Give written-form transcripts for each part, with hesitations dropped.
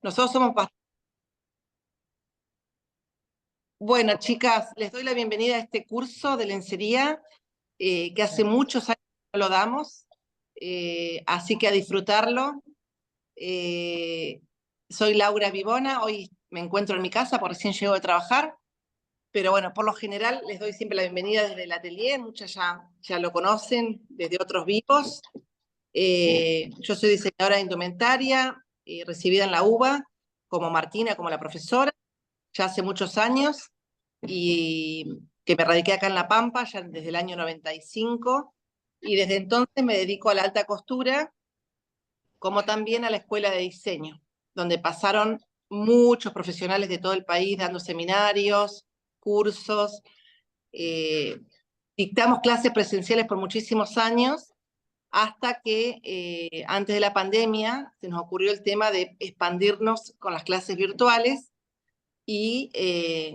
Nosotros somos Bueno, chicas, les doy la bienvenida a este curso de lencería que hace muchos años que no lo damos, así que a disfrutarlo. Eh, Soy Laura Vivona, hoy me encuentro en mi casa porque recién llego de trabajar, pero bueno, por lo general les doy siempre la bienvenida desde el atelier, muchas ya lo conocen desde otros vivos. Yo soy diseñadora de indumentaria, recibida en la UBA, como Martina, como la profesora, ya hace muchos años, y que me radiqué acá en La Pampa ya desde el año 95, y desde entonces me dedico a la alta costura, como también a la escuela de diseño, donde pasaron muchos profesionales de todo el país dando seminarios, cursos, eh, dictamos clases presenciales por muchísimos años, hasta que antes de la pandemia se nos ocurrió el tema de expandirnos con las clases virtuales y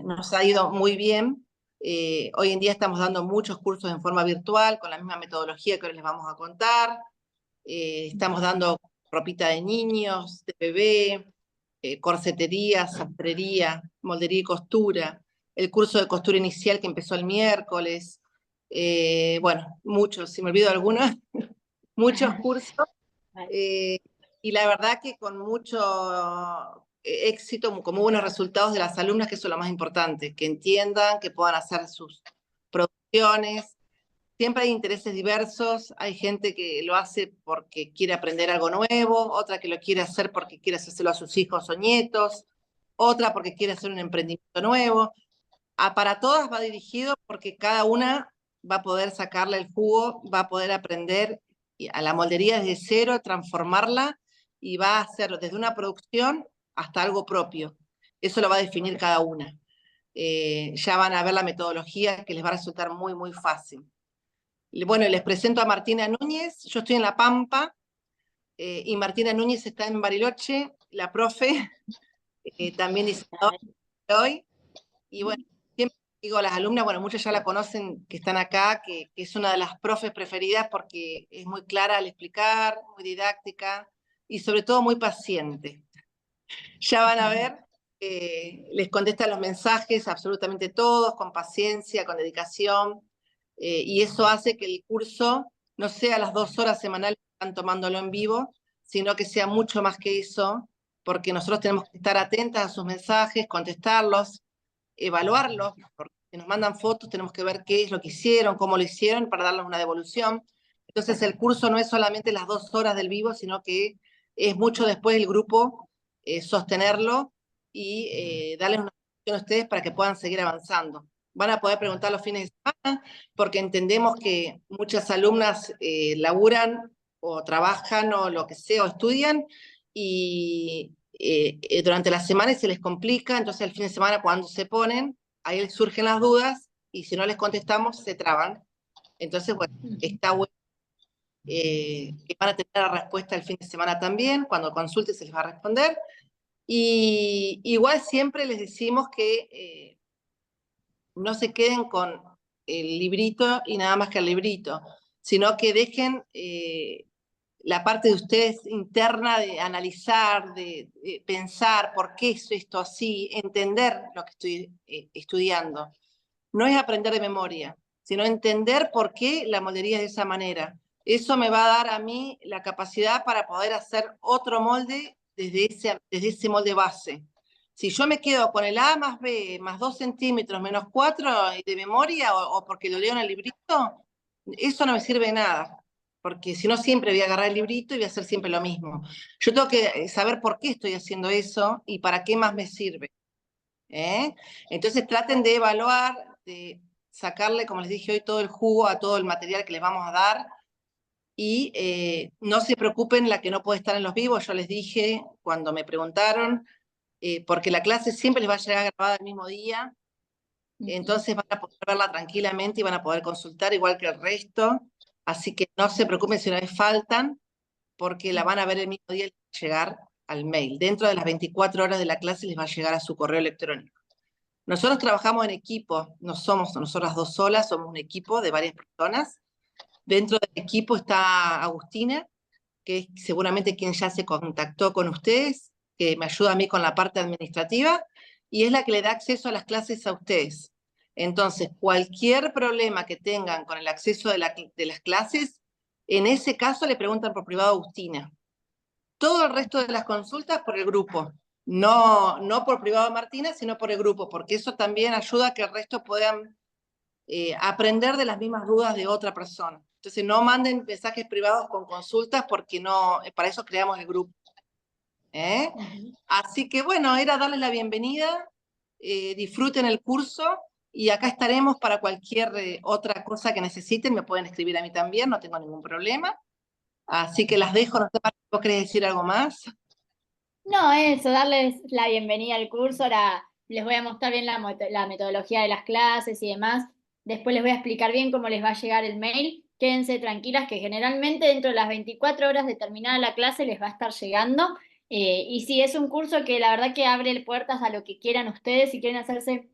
nos ha ido muy bien. Hoy en día estamos dando muchos cursos en forma virtual con la misma metodología que ahora les vamos a contar. Estamos dando ropita de niños, de bebé, corsetería, sastrería, moldería y costura, el curso de costura inicial que empezó el miércoles. Bueno, muchos, si me olvido alguno, muchos cursos. Eh, y la verdad que con mucho éxito, con muy buenos resultados de las alumnas, que eso es lo más importante, que entiendan, que puedan hacer sus producciones. Siempre hay intereses diversos, hay gente que lo hace porque quiere aprender algo nuevo, otra que lo quiere hacer porque quiere hacérselo a sus hijos o nietos, otra porque quiere hacer un emprendimiento nuevo. Para todas va dirigido porque cada una va a poder sacarle el jugo, va a poder aprender a la moldería desde cero, transformarla y va a hacer desde una producción hasta algo propio. Eso lo va a definir cada una. Ya van a ver la metodología que les va a resultar muy, muy fácil. Bueno, les presento a Martina Núñez. Yo estoy en La Pampa y Martina Núñez está en Bariloche, la profe, también diseñadora de hoy. Y bueno, siempre digo a las alumnas, bueno, muchas ya la conocen que están acá, que es una de las profes preferidas porque es muy clara al explicar, muy didáctica y sobre todo muy paciente. Ya van a ver, les contesta los mensajes absolutamente todos, con paciencia, con dedicación, y eso hace que el curso no sea las 2 horas semanales que están tomándolo en vivo, sino que sea mucho más que eso, porque nosotros tenemos que estar atentas a sus mensajes, contestarlos, evaluarlos, porque si nos mandan fotos tenemos que ver qué es lo que hicieron, cómo lo hicieron, para darles una devolución. Entonces el curso no es solamente las 2 horas del vivo, sino que es mucho después el grupo sostenerlo y darles una solución a ustedes para que puedan seguir avanzando. Van a poder preguntar los fines de semana, porque entendemos que muchas alumnas laburan o trabajan o lo que sea, o estudian, y durante la semana se les complica, entonces el fin de semana cuando se ponen, ahí les surgen las dudas, y si no les contestamos, se traban. Entonces, bueno, está bueno que van a tener la respuesta el fin de semana también, cuando consulte se les va a responder. Y igual siempre les decimos que no se queden con el librito y nada más que el librito, sino que dejen la parte de ustedes interna de analizar, de pensar por qué es esto así, entender lo que estoy estudiando. No es aprender de memoria, sino entender por qué la moldería es de esa manera. Eso me va a dar a mí la capacidad para poder hacer otro molde desde ese molde base. Si yo me quedo con el A más B más 2 centímetros menos 4 de memoria, o porque lo leo en el librito, eso no me sirve de nada, porque si no siempre voy a agarrar el librito y voy a hacer siempre lo mismo. Yo tengo que saber por qué estoy haciendo eso y para qué más me sirve. ¿Eh? Entonces traten de evaluar, de sacarle, como les dije hoy, todo el jugo a todo el material que les vamos a dar, y no se preocupen la que no puede estar en los vivos. Yo les dije cuando me preguntaron, porque la clase siempre les va a llegar grabada el mismo día, entonces van a poder verla tranquilamente y van a poder consultar igual que el resto, así que no se preocupen si una vez faltan, porque la van a ver el mismo día y les va a llegar al mail. Dentro de las 24 horas de la clase les va a llegar a su correo electrónico. Nosotros trabajamos en equipo, no somos nosotras dos solas, somos un equipo de varias personas. Dentro del equipo está Agustina, que es seguramente quien ya se contactó con ustedes, que me ayuda a mí con la parte administrativa, y es la que le da acceso a las clases a ustedes. Entonces, cualquier problema que tengan con el acceso de las clases, en ese caso le preguntan por privado a Agustina. Todo el resto de las consultas por el grupo. No, no por privado a Martina, sino por el grupo, porque eso también ayuda a que el resto puedan aprender de las mismas dudas de otra persona. Entonces, no manden mensajes privados con consultas porque no, para eso creamos el grupo. ¿Eh? Así que bueno, era darles la bienvenida, disfruten el curso y acá estaremos para cualquier otra cosa que necesiten, me pueden escribir a mí también, no tengo ningún problema. Así que las dejo, no sé, Marta, ¿vos querés decir algo más? No, eso, darles la bienvenida al curso. Ahora les voy a mostrar bien la metodología de las clases y demás. Después les voy a explicar bien cómo les va a llegar el mail. Quédense tranquilas que generalmente dentro de las 24 horas de terminada la clase les va a estar llegando. Y sí, es un curso que la verdad que abre puertas a lo que quieran ustedes. Si quieren hacerse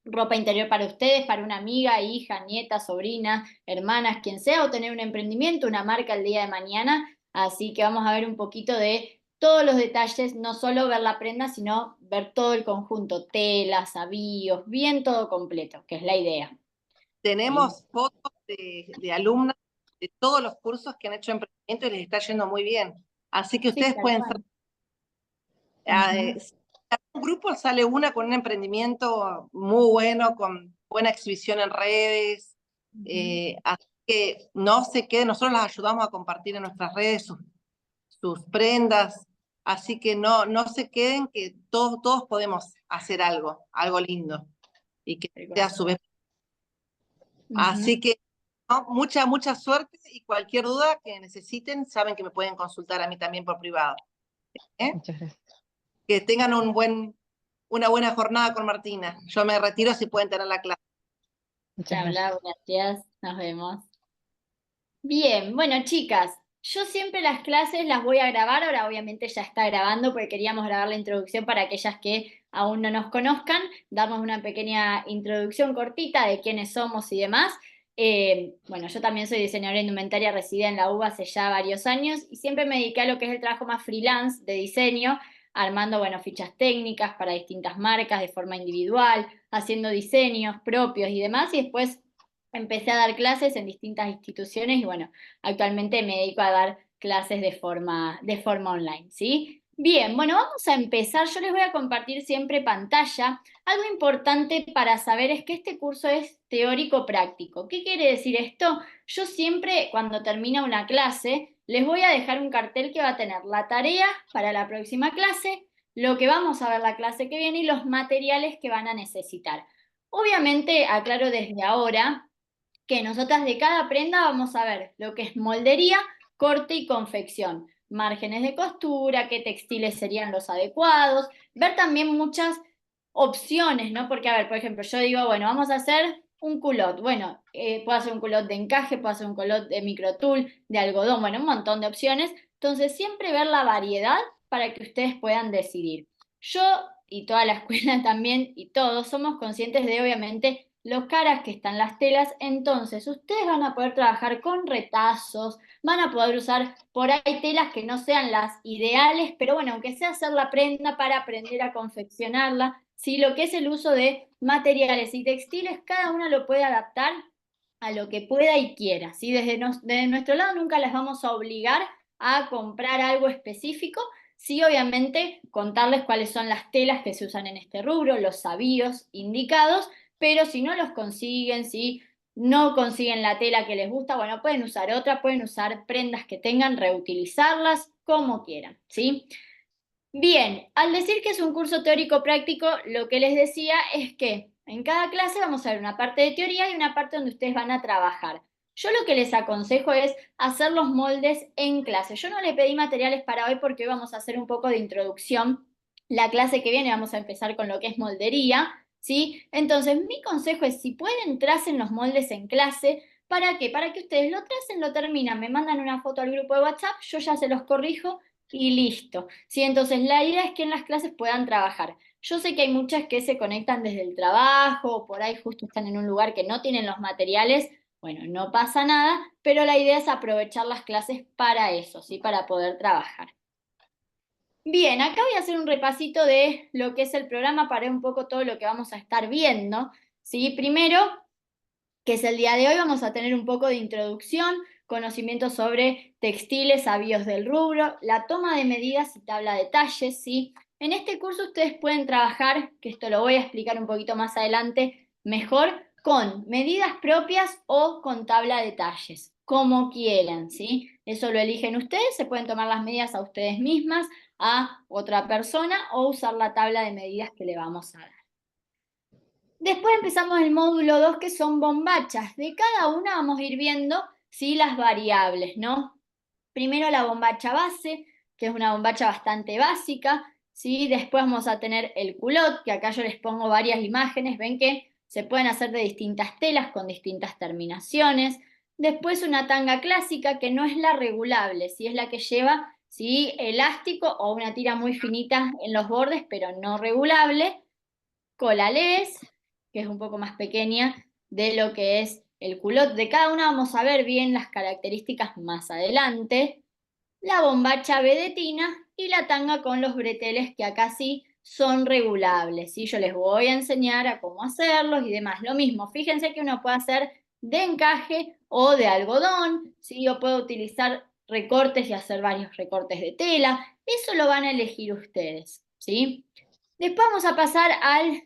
ropa interior para ustedes, para una amiga, hija, nieta, sobrina, hermanas, quien sea, o tener un emprendimiento, una marca el día de mañana. Así que vamos a ver un poquito de todos los detalles, no solo ver la prenda, sino ver todo el conjunto, telas, avíos, bien todo completo, que es la idea. ¿Sí? Tenemos fotos de alumnas de todos los cursos que han hecho emprendimiento y les está yendo muy bien. Así que Sí, ustedes tal pueden ser, cual. Ujú, un grupo sale una con un emprendimiento muy bueno, con buena exhibición en redes, ujú. así que no se queden, nosotros las ayudamos a compartir en nuestras redes sus prendas, así que no, no se queden, que todos podemos hacer algo lindo, y que Tal sea a cual. su vez. Ujú. Así que no, mucha suerte, y cualquier duda que necesiten, saben que me pueden consultar a mí también por privado. ¿Eh? Muchas gracias. Que tengan una buena jornada con Martina. Yo me retiro si pueden tener la clase. Muchas Chao, Lau, gracias. gracias. Nos vemos. Bien, bueno, chicas, yo siempre las clases las voy a grabar, ahora obviamente ya está grabando porque queríamos grabar la introducción para aquellas que aún no nos conozcan, damos una pequeña introducción cortita de quiénes somos y demás. Bueno, yo también soy diseñadora de indumentaria, residida en la UBA hace ya varios años y siempre me dediqué a lo que es el trabajo más freelance de diseño, armando, bueno, fichas técnicas para distintas marcas de forma individual, haciendo diseños propios y demás, y después empecé a dar clases en distintas instituciones y bueno, actualmente me dedico a dar clases de forma online, ¿sí? Bien, bueno, vamos a empezar. Yo les voy a compartir siempre pantalla. Algo importante para saber es que este curso es teórico práctico. ¿Qué quiere decir esto? Yo siempre, cuando termina una clase, les voy a dejar un cartel que va a tener la tarea para la próxima clase, lo que vamos a ver la clase que viene y los materiales que van a necesitar. Obviamente, aclaro desde ahora que nosotras de cada prenda vamos a ver lo que es moldería, corte y confección, márgenes de costura, qué textiles serían los adecuados, ver también muchas opciones, ¿no? Porque, a ver, por ejemplo, yo digo, bueno, vamos a hacer un culot. Bueno, puedo hacer un culot de encaje, puedo hacer un culot de microtul, de algodón, bueno, un montón de opciones. Entonces, siempre ver la variedad para que ustedes puedan decidir. Yo y toda la escuela también y todos somos conscientes de, obviamente, lo caras que están las telas, entonces ustedes van a poder trabajar con retazos, van a poder usar por ahí telas que no sean las ideales, pero bueno, aunque sea hacer la prenda para aprender a confeccionarla, ¿sí? Lo que es el uso de materiales y textiles, cada uno lo puede adaptar a lo que pueda y quiera, ¿sí? Desde nuestro lado nunca las vamos a obligar a comprar algo específico, sí, obviamente contarles cuáles son las telas que se usan en este rubro, los avíos indicados, pero si no los consiguen, si no consiguen la tela que les gusta, bueno, pueden usar otra, pueden usar prendas que tengan, reutilizarlas como quieran, ¿sí? Bien, al decir que es un curso teórico práctico, lo que les decía es que en cada clase vamos a ver una parte de teoría y una parte donde ustedes van a trabajar. Yo lo que les aconsejo es hacer los moldes en clase. Yo no le pedí materiales para hoy porque hoy vamos a hacer un poco de introducción. La clase que viene vamos a empezar con lo que es moldería, ¿sí? Entonces, mi consejo es si pueden tracen los moldes en clase. ¿Para qué? Para que ustedes lo tracen, lo terminan, me mandan una foto al grupo de WhatsApp, yo ya se los corrijo y listo. Sí, entonces la idea es que en las clases puedan trabajar. Yo sé que hay muchas que se conectan desde el trabajo o por ahí justo están en un lugar que no tienen los materiales. Bueno, no pasa nada, pero la idea es aprovechar las clases para eso, ¿sí? Para poder trabajar. Bien, acá voy a hacer un repasito de lo que es el programa para un poco todo lo que vamos a estar viendo, ¿sí? Primero, que es el día de hoy, vamos a tener un poco de introducción, conocimientos sobre textiles, avíos del rubro, la toma de medidas y tabla de talles, ¿sí? En este curso ustedes pueden trabajar, que esto lo voy a explicar un poquito más adelante mejor, con medidas propias o con tabla de talles, como quieran, ¿sí? Eso lo eligen ustedes, se pueden tomar las medidas a ustedes mismas, a otra persona o usar la tabla de medidas que le vamos a dar. Después empezamos el módulo 2 que son bombachas. De cada una vamos a ir viendo, ¿sí? Las variables, ¿no? Primero la bombacha base, que es una bombacha bastante básica, ¿sí? Después vamos a tener el culot, que acá yo les pongo varias imágenes, ven que se pueden hacer de distintas telas con distintas terminaciones. Después una tanga clásica, que no es la regulable, ¿sí? Es la que lleva, ¿sí? Elástico o una tira muy finita en los bordes, pero no regulable. Colalés, que es un poco más pequeña de lo que es el culot. De cada una vamos a ver bien las características más adelante. La bombacha vedetina y la tanga con los breteles que acá sí son regulables, ¿sí? Yo les voy a enseñar a cómo hacerlos y demás. Lo mismo, fíjense que uno puede hacer de encaje o de algodón, ¿sí? Yo puedo utilizar recortes y hacer varios recortes de tela. Eso lo van a elegir ustedes, ¿sí? Después vamos a pasar al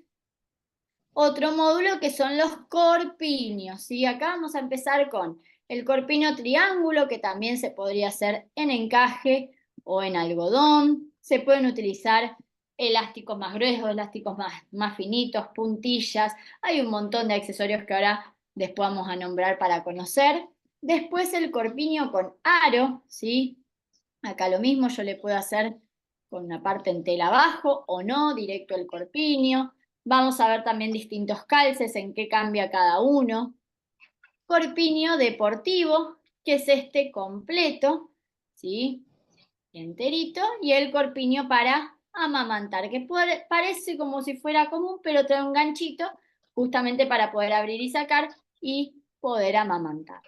otro módulo que son los corpiños, ¿sí? Acá vamos a empezar con el corpiño triángulo, que también se podría hacer en encaje o en algodón. Se pueden utilizar elásticos más gruesos, elásticos más finitos, puntillas. Hay un montón de accesorios que ahora después vamos a nombrar para conocer. Después el corpiño con aro, ¿sí? Acá lo mismo, yo le puedo hacer con una parte en tela abajo o no, directo el corpiño. Vamos a ver también distintos calces, en qué cambia cada uno. Corpiño deportivo, que es este completo, ¿sí? Enterito. Y el corpiño para amamantar, que parece como si fuera común, pero trae un ganchito justamente para poder abrir y sacar y poder amamantar.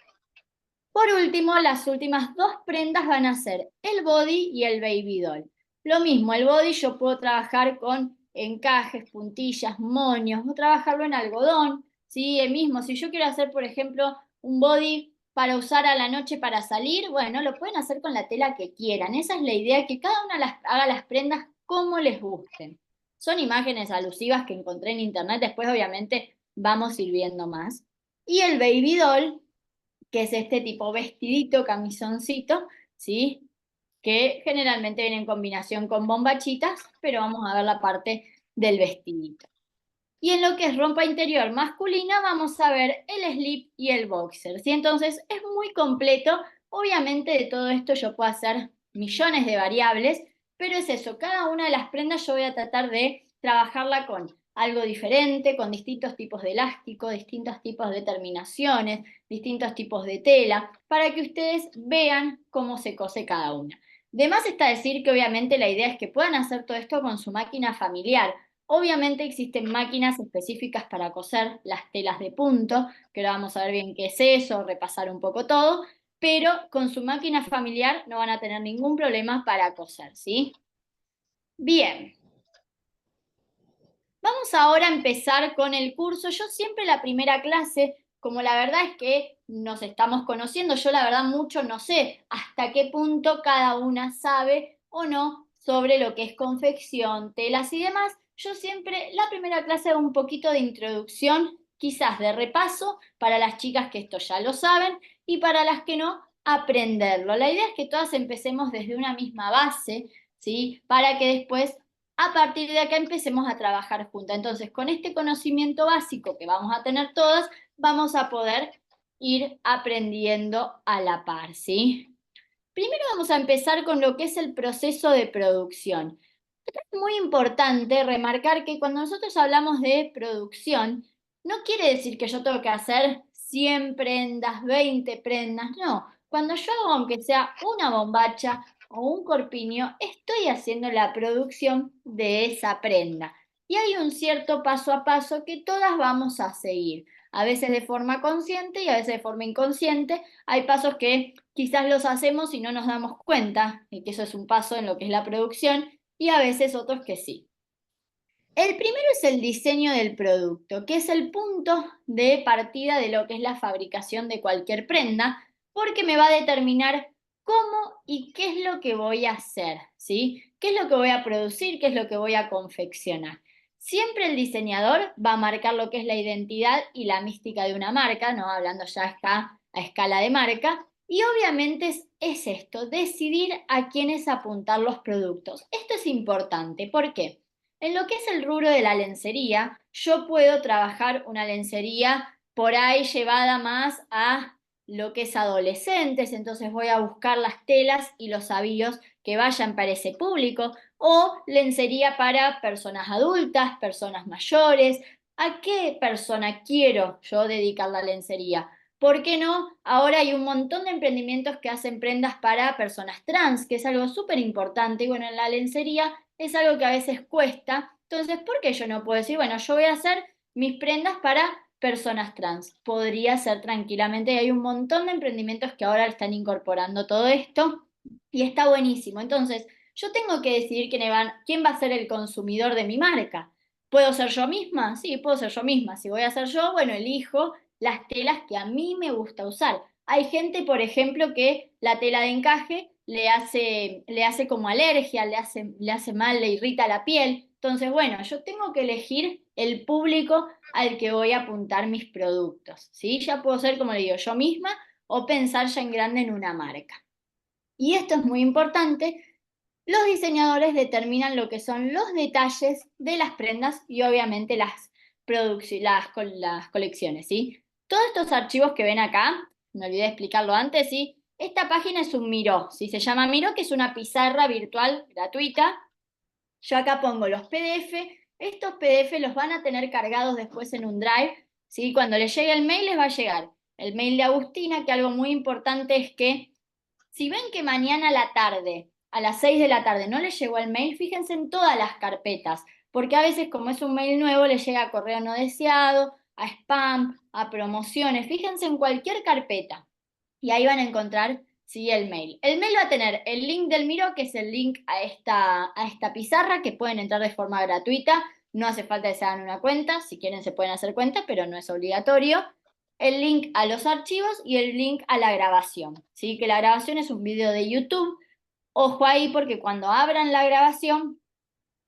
Por último, las últimas dos prendas van a ser el body y el baby doll. Lo mismo, el body yo puedo trabajar con encajes, puntillas, moños, o trabajarlo en algodón, ¿sí? El mismo, si yo quiero hacer, por ejemplo, un body para usar a la noche para salir, bueno, lo pueden hacer con la tela que quieran. Esa es la idea, que cada una haga las prendas como les gusten. Son imágenes alusivas que encontré en internet, después obviamente vamos a ir viendo más. Y el baby doll, que es este tipo vestidito, camisoncito, ¿sí? Que generalmente viene en combinación con bombachitas, pero vamos a ver la parte del vestidito. Y en lo que es ropa interior masculina, vamos a ver el slip y el boxer, ¿sí? Entonces es muy completo. Obviamente de todo esto yo puedo hacer millones de variables, pero es eso, cada una de las prendas yo voy a tratar de trabajarla con algo diferente, con distintos tipos de elástico, distintos tipos de terminaciones, distintos tipos de tela, para que ustedes vean cómo se cose cada una. De más está decir que obviamente la idea es que puedan hacer todo esto con su máquina familiar. Obviamente existen máquinas específicas para coser las telas de punto, que ahora vamos a ver bien qué es eso, repasar un poco todo, pero con su máquina familiar no van a tener ningún problema para coser, ¿sí? Bien, vamos ahora a empezar con el curso. Yo siempre la primera clase, como la verdad es que nos estamos conociendo, yo la verdad mucho no sé hasta qué punto cada una sabe o no sobre lo que es confección, telas y demás. Yo siempre la primera clase hago un poquito de introducción, quizás de repaso, para las chicas que esto ya lo saben y para las que no, aprenderlo. La idea es que todas empecemos desde una misma base, ¿sí? Para que después a partir de acá empecemos a trabajar juntas. Entonces, con este conocimiento básico que vamos a tener todas, vamos a poder ir aprendiendo a la par, ¿sí? Primero vamos a empezar con lo que es el proceso de producción. Es muy importante remarcar que cuando nosotros hablamos de producción, no quiere decir que yo tengo que hacer 100 prendas, 20 prendas, no. Cuando yo hago, aunque sea una bombacha o un corpiño, estoy haciendo la producción de esa prenda. Y hay un cierto paso a paso que todas vamos a seguir, a veces de forma consciente y a veces de forma inconsciente. Hay pasos que quizás los hacemos y no nos damos cuenta de que eso es un paso en lo que es la producción, y a veces otros que sí. El primero es el diseño del producto, que es el punto de partida de lo que es la fabricación de cualquier prenda, porque me va a determinar cómo y qué es lo que voy a hacer, ¿sí? ¿Qué es lo que voy a producir? ¿Qué es lo que voy a confeccionar? Siempre el diseñador va a marcar lo que es la identidad y la mística de una marca, ¿no? Hablando ya acá a escala de marca, y obviamente es esto, decidir a quiénes apuntar los productos. Esto es importante, ¿por qué? En lo que es el rubro de la lencería, yo puedo trabajar una lencería por ahí llevada más a lo que es adolescentes, entonces voy a buscar las telas y los avíos que vayan para ese público, o lencería para personas adultas, personas mayores. ¿A qué persona quiero yo dedicar la lencería? ¿Por qué no? Ahora hay un montón de emprendimientos que hacen prendas para personas trans, que es algo súper importante. Y bueno, en la lencería es algo que a veces cuesta. Entonces, ¿por qué yo no puedo decir, bueno, yo voy a hacer mis prendas para personas trans? Podría ser tranquilamente, y hay un montón de emprendimientos que ahora están incorporando todo esto y está buenísimo. Entonces, yo tengo que decidir quién va a ser el consumidor de mi marca. ¿Puedo ser yo misma? Sí, puedo ser yo misma. Si voy a ser yo, bueno, elijo las telas que a mí me gusta usar. Hay gente, por ejemplo, que la tela de encaje le hace como alergia, le hace mal, le irrita la piel. Entonces, bueno, yo tengo que elegir el público al que voy a apuntar mis productos, ¿sí? Ya puedo ser, como le digo, yo misma o pensar ya en grande en una marca. Y esto es muy importante. Los diseñadores determinan lo que son los detalles de las prendas y obviamente las colecciones, ¿sí? Todos estos archivos que ven acá, me olvidé de explicarlo antes, ¿sí? Esta página es un Miro, ¿sí? Se llama Miro, que es una pizarra virtual gratuita. Yo acá pongo los PDF. Estos PDF los van a tener cargados después en un Drive, ¿sí? Cuando les llegue el mail, les va a llegar el mail de Agustina, que algo muy importante es que si ven que mañana a la tarde, a las 6 de la tarde, no les llegó el mail, fíjense en todas las carpetas, porque a veces como es un mail nuevo, les llega a correo no deseado, a spam, a promociones, fíjense en cualquier carpeta y ahí van a encontrar, sí, el mail. El mail va a tener el link del Miro, que es el link a esta pizarra, que pueden entrar de forma gratuita, no hace falta que se hagan una cuenta, si quieren se pueden hacer cuenta, pero no es obligatorio. El link a los archivos y el link a la grabación, ¿sí? Que la grabación es un video de YouTube. Ojo ahí porque cuando abran la grabación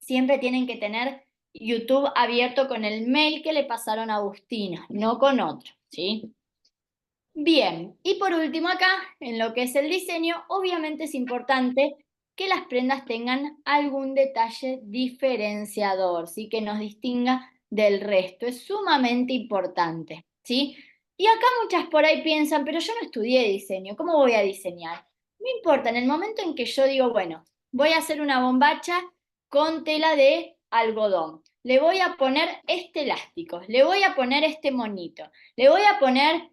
siempre tienen que tener YouTube abierto con el mail que le pasaron a Agustina, no con otro, ¿sí? Bien, y por último acá, en lo que es el diseño, obviamente es importante que las prendas tengan algún detalle diferenciador, ¿sí? Que nos distinga del resto. Es sumamente importante, ¿sí? Y acá muchas por ahí piensan, pero yo no estudié diseño, ¿cómo voy a diseñar? No importa, en el momento en que yo digo, bueno, voy a hacer una bombacha con tela de algodón, le voy a poner este elástico, le voy a poner este monito, le voy a poner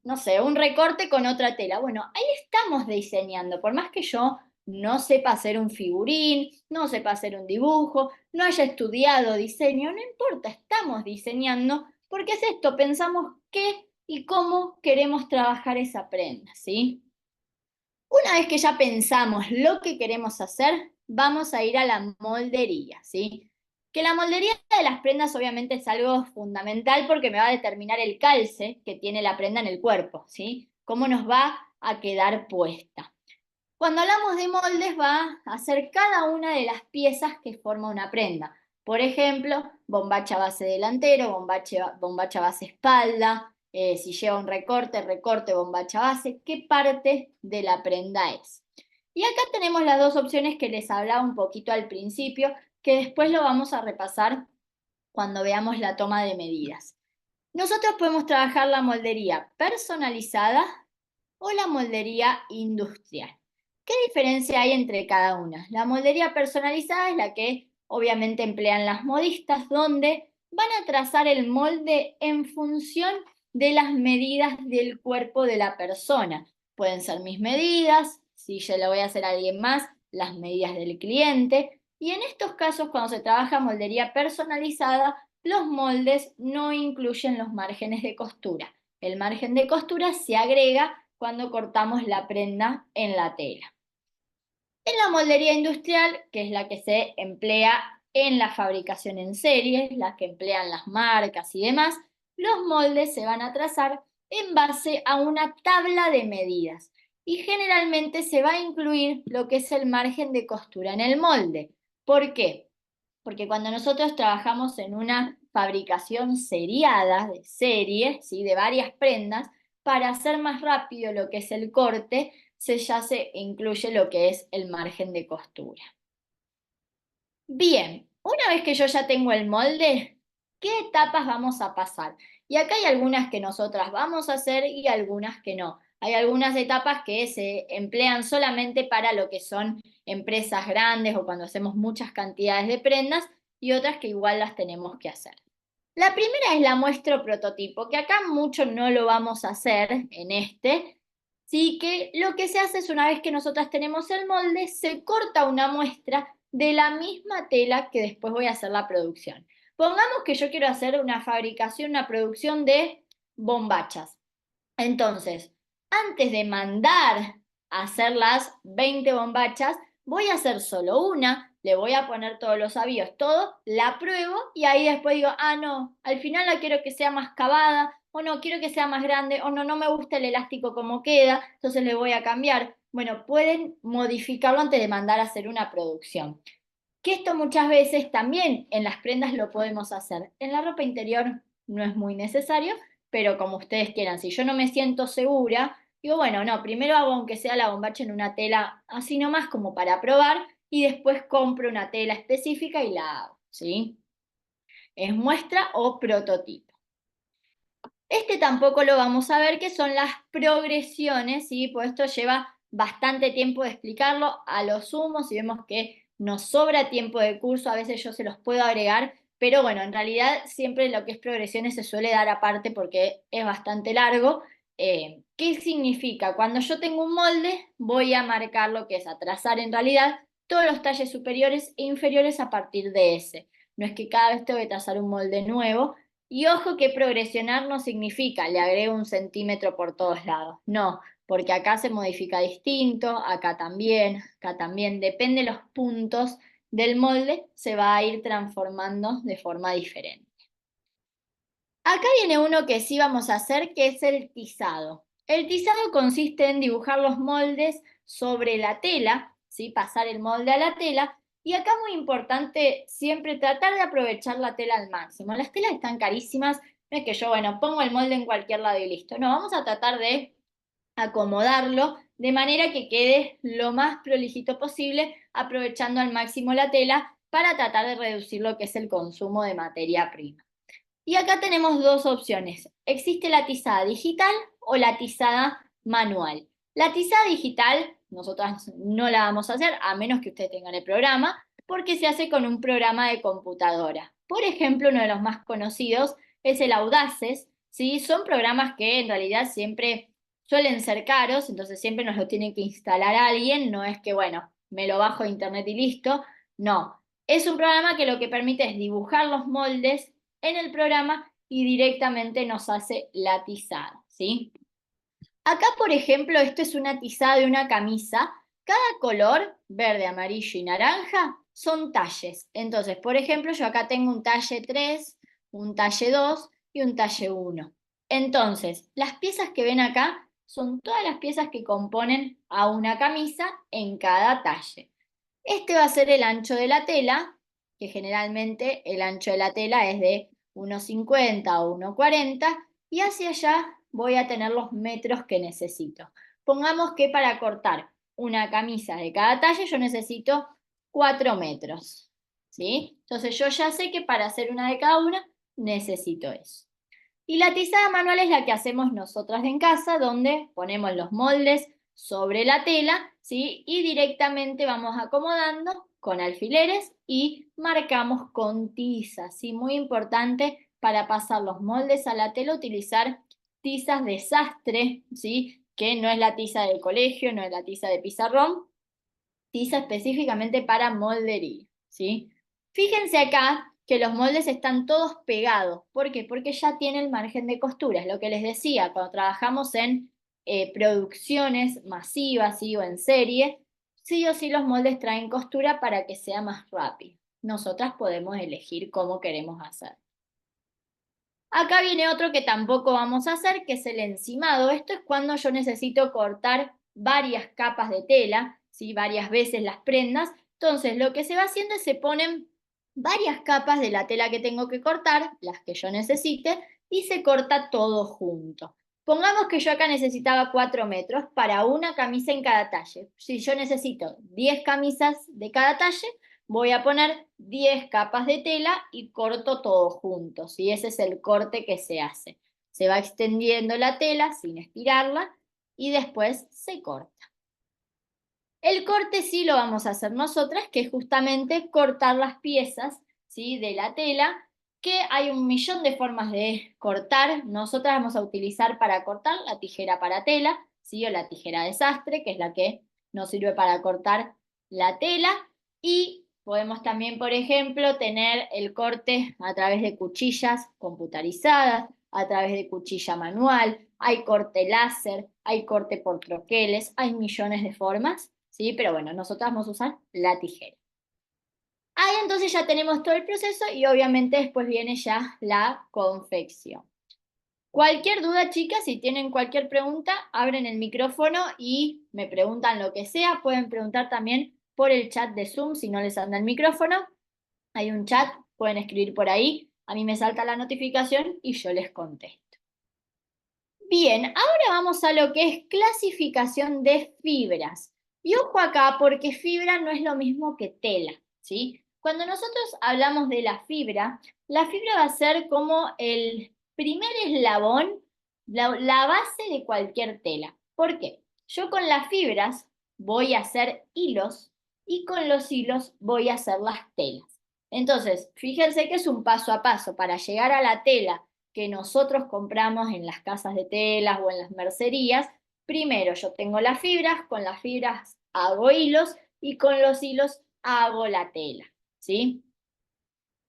no sé, un recorte con otra tela. Bueno, ahí estamos diseñando, por más que yo no sepa hacer un figurín, no sepa hacer un dibujo, no haya estudiado diseño, no importa, estamos diseñando porque es esto, pensamos qué y cómo queremos trabajar esa prenda, ¿sí? Una vez que ya pensamos lo que queremos hacer, vamos a ir a la moldería, ¿sí? Que la moldería de las prendas obviamente es algo fundamental porque me va a determinar el calce que tiene la prenda en el cuerpo, ¿sí? Cómo nos va a quedar puesta. Cuando hablamos de moldes va a ser cada una de las piezas que forma una prenda. Por ejemplo, bombacha base delantero, bombacha base espalda, si lleva un recorte, recorte, bombacha base, qué parte de la prenda es. Y acá tenemos las dos opciones que les hablaba un poquito al principio, que después lo vamos a repasar cuando veamos la toma de medidas. Nosotros podemos trabajar la moldería personalizada o la moldería industrial. ¿Qué diferencia hay entre cada una? La moldería personalizada es la que obviamente emplean las modistas, donde van a trazar el molde en función de las medidas del cuerpo de la persona. Pueden ser mis medidas, si yo le voy a hacer a alguien más, las medidas del cliente. Y en estos casos, cuando se trabaja moldería personalizada, los moldes no incluyen los márgenes de costura. El margen de costura se agrega cuando cortamos la prenda en la tela. En la moldería industrial, que es la que se emplea en la fabricación en serie, la que emplean las marcas y demás, los moldes se van a trazar en base a una tabla de medidas y generalmente se va a incluir lo que es el margen de costura en el molde. ¿Por qué? Porque cuando nosotros trabajamos en una fabricación seriada, de serie, ¿sí? De varias prendas, para hacer más rápido lo que es el corte, ya se incluye lo que es el margen de costura. Bien, una vez que yo ya tengo el molde, ¿qué etapas vamos a pasar? Y acá hay algunas que nosotras vamos a hacer y algunas que no. Hay algunas etapas que se emplean solamente para lo que son empresas grandes o cuando hacemos muchas cantidades de prendas y otras que igual las tenemos que hacer. La primera es la muestra o prototipo, que acá mucho no lo vamos a hacer en este, sí que lo que se hace es una vez que nosotras tenemos el molde, se corta una muestra de la misma tela que después voy a hacer la producción. Pongamos que yo quiero hacer una fabricación, una producción de bombachas. Entonces, antes de mandar a hacer las 20 bombachas, voy a hacer solo una, le voy a poner todos los avíos, todo, la pruebo y ahí después digo, ah, no, al final la quiero que sea más cavada, o no, quiero que sea más grande, o no, no me gusta el elástico como queda, entonces le voy a cambiar. Bueno, pueden modificarlo antes de mandar a hacer una producción. Que esto muchas veces también en las prendas lo podemos hacer. En la ropa interior no es muy necesario, pero como ustedes quieran. Si yo no me siento segura, digo, bueno, no, primero hago aunque sea la bombacha en una tela así nomás como para probar y después compro una tela específica y la hago, ¿sí? Es muestra o prototipo. Este tampoco lo vamos a ver, que son las progresiones, ¿sí? Pues esto lleva bastante tiempo de explicarlo. A lo sumo, si vemos que nos sobra tiempo de curso, a veces yo se los puedo agregar, pero bueno, en realidad siempre lo que es progresiones se suele dar aparte porque es bastante largo. ¿Qué significa? Cuando yo tengo un molde, voy a marcar lo que es a trazar en realidad todos los talles superiores e inferiores a partir de ese. No es que cada vez tengo que trazar un molde nuevo, y ojo que progresionar no significa le agrego 1 centímetro por todos lados. No, porque acá se modifica distinto, acá también, depende de los puntos del molde, se va a ir transformando de forma diferente. Acá viene uno que sí vamos a hacer, que es el tizado. El tizado consiste en dibujar los moldes sobre la tela, ¿sí? Pasar el molde a la tela, y acá muy importante siempre tratar de aprovechar la tela al máximo. Las telas están carísimas, no es que yo, bueno, pongo el molde en cualquier lado y listo. No, vamos a tratar de acomodarlo de manera que quede lo más prolijito posible, aprovechando al máximo la tela para tratar de reducir lo que es el consumo de materia prima. Y acá tenemos dos opciones. Existe la tizada digital o la tizada manual. La tizada digital, nosotras no la vamos a hacer a menos que ustedes tengan el programa, porque se hace con un programa de computadora. Por ejemplo, uno de los más conocidos es el Audaces, ¿sí? Son programas que en realidad siempre suelen ser caros, entonces siempre nos lo tiene que instalar alguien, no es que, bueno, me lo bajo de internet y listo, no. Es un programa que lo que permite es dibujar los moldes en el programa y directamente nos hace la tizada, ¿sí? Acá, por ejemplo, esto es una tizada de una camisa. Cada color, verde, amarillo y naranja, son talles. Entonces, por ejemplo, yo acá tengo un talle 3, un talle 2 y un talle 1. Entonces, las piezas que ven acá son todas las piezas que componen a una camisa en cada talle. Este va a ser el ancho de la tela, que generalmente el ancho de la tela es de 1,50 o 1,40, y hacia allá voy a tener los metros que necesito. Pongamos que para cortar una camisa de cada talla yo necesito 4 metros, ¿sí? Entonces yo ya sé que para hacer una de cada una necesito eso. Y la tizada manual es la que hacemos nosotras en casa, donde ponemos los moldes sobre la tela, ¿sí? Y directamente vamos acomodando con alfileres y marcamos con tiza, ¿sí? Muy importante para pasar los moldes a la tela, utilizar tizas de sastre, ¿sí? Que no es la tiza del colegio, no es la tiza de pizarrón, tiza específicamente para moldería, ¿sí? Fíjense acá que los moldes están todos pegados. ¿Por qué? Porque ya tiene el margen de costura. Es lo que les decía, cuando trabajamos en producciones masivas, ¿sí? O en serie, sí o sí los moldes traen costura para que sea más rápido. Nosotras podemos elegir cómo queremos hacer. Acá viene otro que tampoco vamos a hacer, que es el encimado. Esto es cuando yo necesito cortar varias capas de tela, ¿sí? Varias veces las prendas. Entonces, lo que se va haciendo es se ponen varias capas de la tela que tengo que cortar, las que yo necesite, y se corta todo junto. Pongamos que yo acá necesitaba 4 metros para una camisa en cada talle. Si yo necesito 10 camisas de cada talle, voy a poner 10 capas de tela y corto todo junto, ¿sí? Ese es el corte que se hace. Se va extendiendo la tela sin estirarla y después se corta. El corte sí lo vamos a hacer nosotras, que es justamente cortar las piezas, ¿sí? De la tela, que hay un millón de formas de cortar. Nosotras vamos a utilizar para cortar la tijera para tela, ¿sí? O la tijera de sastre, que es la que nos sirve para cortar la tela. Y podemos también, por ejemplo, tener el corte a través de cuchillas computarizadas, a través de cuchilla manual, hay corte láser, hay corte por troqueles, hay millones de formas, ¿sí? Pero bueno, nosotros vamos a usar la tijera. Ahí entonces ya tenemos todo el proceso y obviamente después viene ya la confección. Cualquier duda, chicas, si tienen cualquier pregunta, abren el micrófono y me preguntan lo que sea. Pueden preguntar también por el chat de Zoom si no les anda el micrófono. Hay un chat, pueden escribir por ahí. A mí me salta la notificación y yo les contesto. Bien, ahora vamos a lo que es clasificación de fibras. Y ojo acá, porque fibra no es lo mismo que tela, ¿sí? Cuando nosotros hablamos de la fibra va a ser como el primer eslabón, la base de cualquier tela. ¿Por qué? Yo con las fibras voy a hacer hilos y con los hilos voy a hacer las telas. Entonces, fíjense que es un paso a paso para llegar a la tela que nosotros compramos en las casas de telas o en las mercerías. Primero yo tengo las fibras, con las fibras hago hilos y con los hilos hago la tela, ¿sí?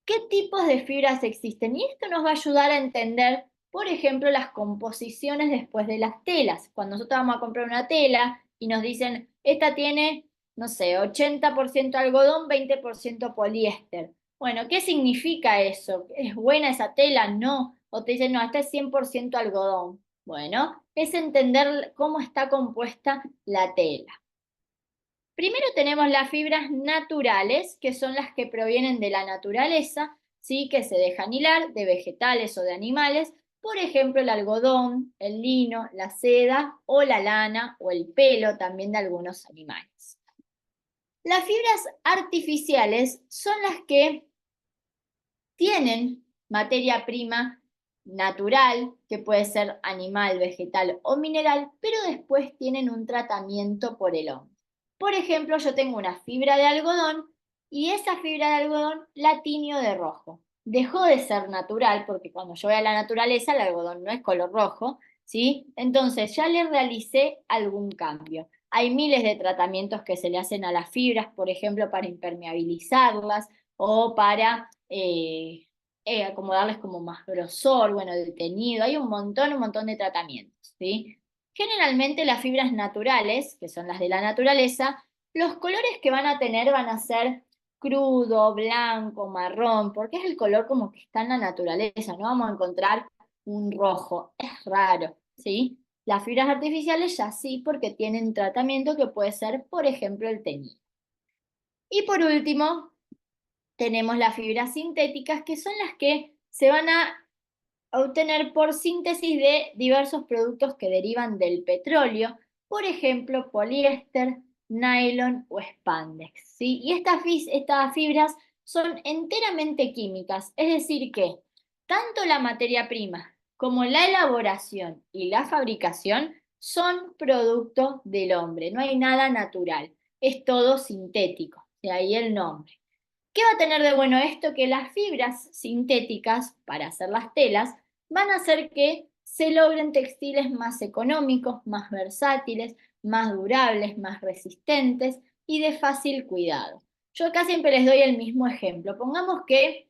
¿Qué tipos de fibras existen? Y esto nos va a ayudar a entender, por ejemplo, las composiciones después de las telas. Cuando nosotros vamos a comprar una tela y nos dicen, esta tiene, no sé, 80% algodón, 20% poliéster. Bueno, ¿qué significa eso? ¿Es buena esa tela? No. O te dicen, no, esta es 100% algodón. Bueno, es entender cómo está compuesta la tela. Primero tenemos las fibras naturales, que son las que provienen de la naturaleza, ¿sí? Que se dejan hilar de vegetales o de animales, por ejemplo, el algodón, el lino, la seda o la lana o el pelo también de algunos animales. Las fibras artificiales son las que tienen materia prima natural, que puede ser animal, vegetal o mineral, pero después tienen un tratamiento por el hombre. Por ejemplo, yo tengo una fibra de algodón y esa fibra de algodón la tiño de rojo. Dejó de ser natural, porque cuando yo voy a la naturaleza, el algodón no es color rojo, ¿sí? Entonces ya le realicé algún cambio. Hay miles de tratamientos que se le hacen a las fibras, por ejemplo, para impermeabilizarlas o para acomodarles como más grosor, bueno, detenido. Hay un montón de tratamientos, ¿sí? Generalmente las fibras naturales, que son las de la naturaleza, los colores que van a tener van a ser crudo, blanco, marrón, porque es el color como que está en la naturaleza, no vamos a encontrar un rojo, es raro, ¿sí? Las fibras artificiales ya sí, porque tienen tratamiento que puede ser, por ejemplo, el teñido. Y por último, tenemos las fibras sintéticas, que son las que se van a obtener por síntesis de diversos productos que derivan del petróleo, por ejemplo, poliéster, nylon o spandex, ¿sí? Y estas fibras son enteramente químicas, es decir que tanto la materia prima como la elaboración y la fabricación son productos del hombre, no hay nada natural, es todo sintético, de ahí el nombre. ¿Qué va a tener de bueno esto? Que las fibras sintéticas para hacer las telas van a hacer que se logren textiles más económicos, más versátiles, más durables, más resistentes y de fácil cuidado. Yo acá siempre les doy el mismo ejemplo. Pongamos que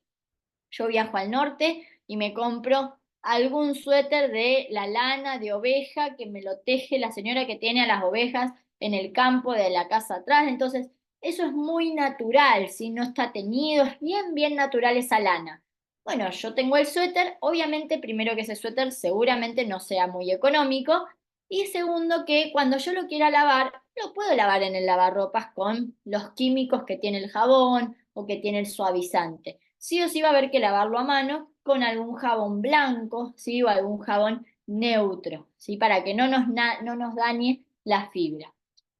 yo viajo al norte y me compro algún suéter de la lana de oveja que me lo teje la señora que tiene a las ovejas en el campo de la casa atrás, entonces eso es muy natural, ¿sí? No está teñido, es bien, bien natural esa lana. Bueno, yo tengo el suéter, obviamente primero que ese suéter seguramente no sea muy económico, y segundo que cuando yo lo quiera lavar, lo puedo lavar en el lavarropas con los químicos que tiene el jabón o que tiene el suavizante. Sí o sí va a haber que lavarlo a mano con algún jabón blanco, ¿sí? O algún jabón neutro, ¿sí? Para que no nos dañe la fibra.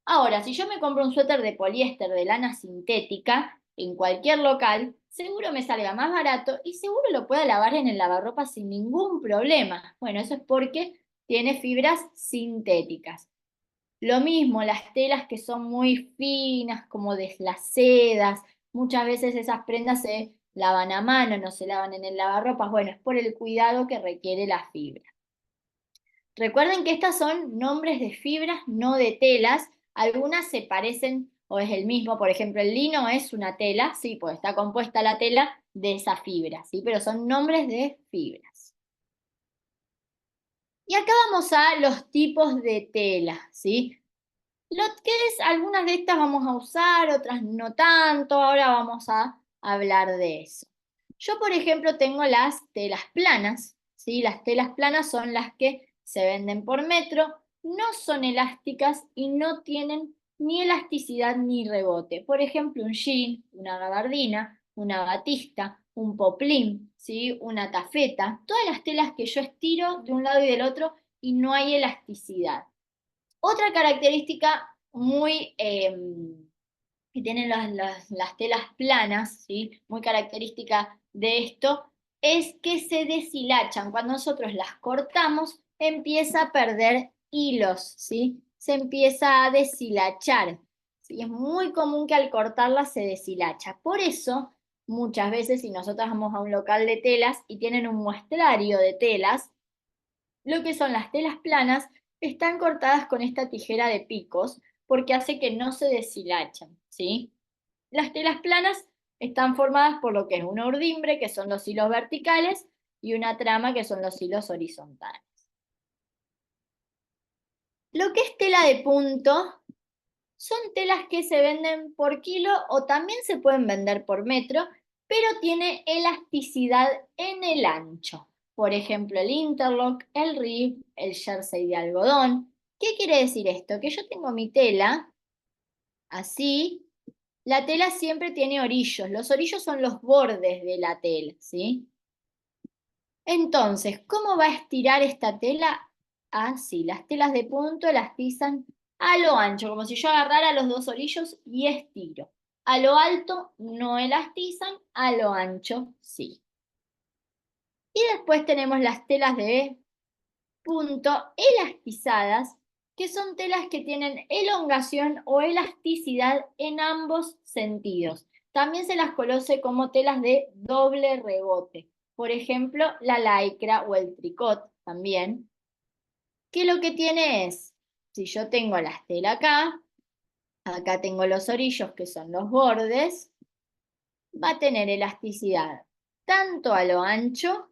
Ahora, si yo me compro un suéter de poliéster de lana sintética en cualquier local, seguro me salga más barato y seguro lo pueda lavar en el lavarropa sin ningún problema. Bueno, eso es porque tiene fibras sintéticas. Lo mismo, las telas que son muy finas, como de las sedas, muchas veces esas prendas se lavan a mano, no se lavan en el lavarropas. Bueno, es por el cuidado que requiere la fibra. Recuerden que estas son nombres de fibras, no de telas. Algunas se parecen o es el mismo. Por ejemplo, el lino es una tela, sí, pues está compuesta la tela de esa fibra, sí, pero son nombres de fibras. Y acá vamos a los tipos de tela, ¿sí? Lo que es, algunas de estas vamos a usar, otras no tanto. Ahora vamos a hablar de eso. Yo, por ejemplo, tengo las telas planas, ¿sí? Las telas planas son las que se venden por metro, no son elásticas y no tienen ni elasticidad ni rebote. Por ejemplo, un jean, una gabardina, una batista, un poplin, ¿sí? Una tafeta, todas las telas que yo estiro de un lado y del otro y no hay elasticidad. Otra característica muy que tienen las telas planas, ¿sí? Muy característica de esto, es que se deshilachan. Cuando nosotros las cortamos, empieza a perder hilos, ¿sí? Se empieza a deshilachar. ¿Sí? Es muy común que al cortarlas se deshilacha. Por eso, muchas veces, si nosotros vamos a un local de telas y tienen un muestrario de telas, lo que son las telas planas están cortadas con esta tijera de picos porque hace que no se deshilachen, ¿sí? Las telas planas están formadas por lo que es una urdimbre, que son los hilos verticales, y una trama, que son los hilos horizontales. Lo que es tela de punto son telas que se venden por kilo o también se pueden vender por metro, pero tiene elasticidad en el ancho. Por ejemplo, el interlock, el rib, el jersey de algodón. ¿Qué quiere decir esto? Que yo tengo mi tela así. La tela siempre tiene orillos. Los orillos son los bordes de la tela, ¿sí? Entonces, ¿cómo va a estirar esta tela? Así, las telas de punto elastizan a lo ancho, como si yo agarrara los dos orillos y estiro. A lo alto no elastizan, a lo ancho sí. Y después tenemos las telas de punto elastizadas, que son telas que tienen elongación o elasticidad en ambos sentidos. También se las conoce como telas de doble rebote. Por ejemplo, la lycra o el tricot también, que lo que tiene es, si yo tengo la tela acá tengo los orillos que son los bordes, va a tener elasticidad tanto a lo ancho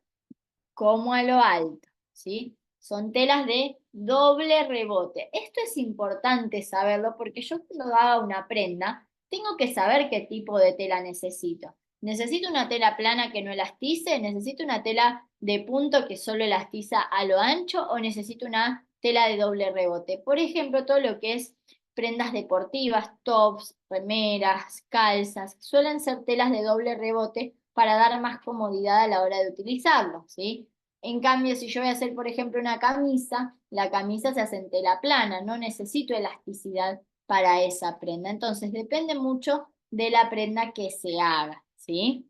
como a lo alto, ¿sí? Son telas de doble rebote. Esto es importante saberlo porque yo cuando haga una prenda, tengo que saber qué tipo de tela necesito. ¿Necesito una tela plana que no elastice? ¿Necesito una tela de punto que solo elastiza a lo ancho? ¿O necesito una tela de doble rebote? Por ejemplo, todo lo que es prendas deportivas, tops, remeras, calzas, suelen ser telas de doble rebote para dar más comodidad a la hora de utilizarlo, ¿sí? En cambio, si yo voy a hacer, por ejemplo, una camisa, la camisa se hace en tela plana, no necesito elasticidad para esa prenda. Entonces, depende mucho de la prenda que se haga, ¿sí?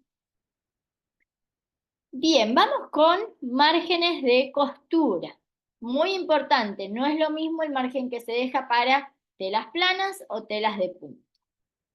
Bien, vamos con márgenes de costura. Muy importante, no es lo mismo el margen que se deja para telas planas o telas de punta.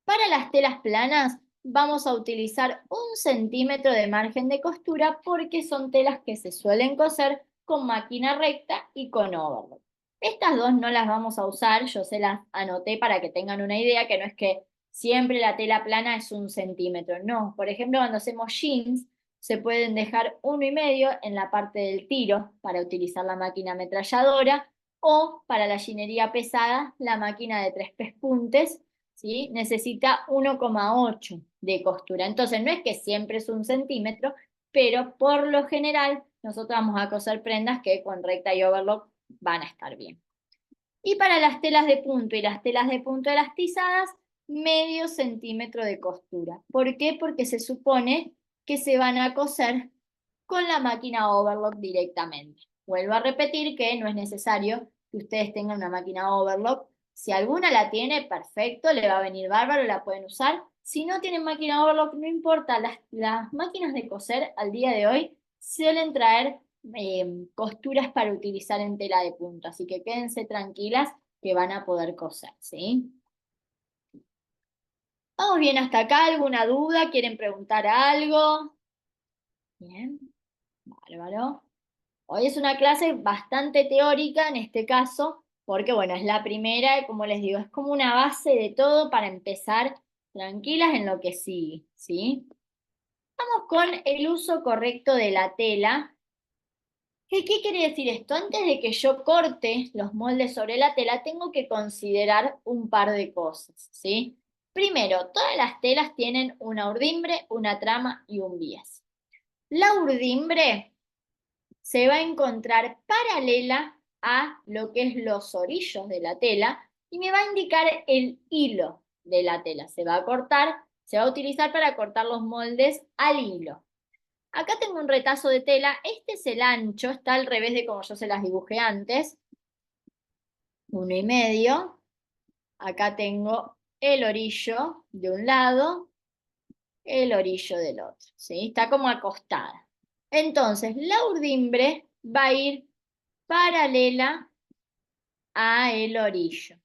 Para las telas planas vamos a utilizar 1 centímetro de margen de costura porque son telas que se suelen coser con máquina recta y con overlock. Estas dos no las vamos a usar, yo se las anoté para que tengan una idea, que no es que siempre la tela plana es 1 centímetro, no. Por ejemplo, cuando hacemos jeans, se pueden dejar 1,5 en la parte del tiro para utilizar la máquina ametralladora, o para la ginería pesada, la máquina de 3 pespuntes, ¿sí? Necesita 1,8 de costura. Entonces no es que siempre es 1 centímetro, pero por lo general nosotros vamos a coser prendas que con recta y overlock van a estar bien. Y para las telas de punto y las telas de punto elastizadas, medio centímetro de costura. ¿Por qué? Porque se supone que se van a coser con la máquina overlock directamente. Vuelvo a repetir que no es necesario que ustedes tengan una máquina overlock. Si alguna la tiene, perfecto, le va a venir bárbaro, la pueden usar. Si no tienen máquina overlock, no importa, las máquinas de coser al día de hoy suelen traer costuras para utilizar en tela de punto, así que quédense tranquilas que van a poder coser, ¿sí? ¿Vamos bien hasta acá? ¿Alguna duda? ¿Quieren preguntar algo? Bien, bárbaro. Hoy es una clase bastante teórica en este caso, porque bueno, es la primera y como les digo, es como una base de todo para empezar tranquilas en lo que sigue, ¿sí? Vamos con el uso correcto de la tela. ¿Qué quiere decir esto? Antes de que yo corte los moldes sobre la tela, tengo que considerar un par de cosas, ¿sí? Primero, todas las telas tienen una urdimbre, una trama y un bies. La urdimbre se va a encontrar paralela a lo que es los orillos de la tela y me va a indicar el hilo de la tela. Se va a cortar, se va a utilizar para cortar los moldes al hilo. Acá tengo un retazo de tela, este es el ancho, está al revés de como yo se las dibujé antes, 1,5. Acá tengo el orillo de un lado, el orillo del otro, ¿sí? Está como acostada. Entonces, la urdimbre va a ir paralela a el orillo,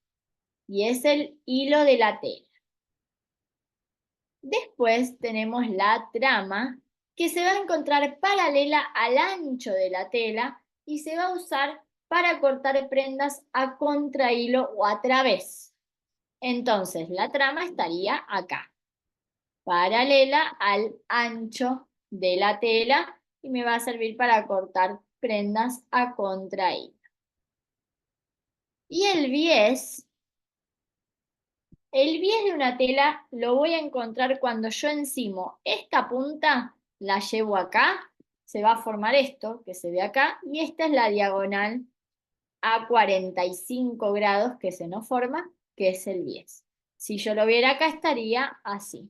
y es el hilo de la tela. Después tenemos la trama, que se va a encontrar paralela al ancho de la tela y se va a usar para cortar prendas a contrahilo o a través. Entonces, la trama estaría acá, paralela al ancho de la tela y me va a servir para cortar prendas a contrahilo. Y el bies de una tela lo voy a encontrar cuando yo encimo esta punta la llevo acá, se va a formar esto que se ve acá, y esta es la diagonal a 45 grados que se nos forma, que es el bies. Si yo lo viera acá estaría así.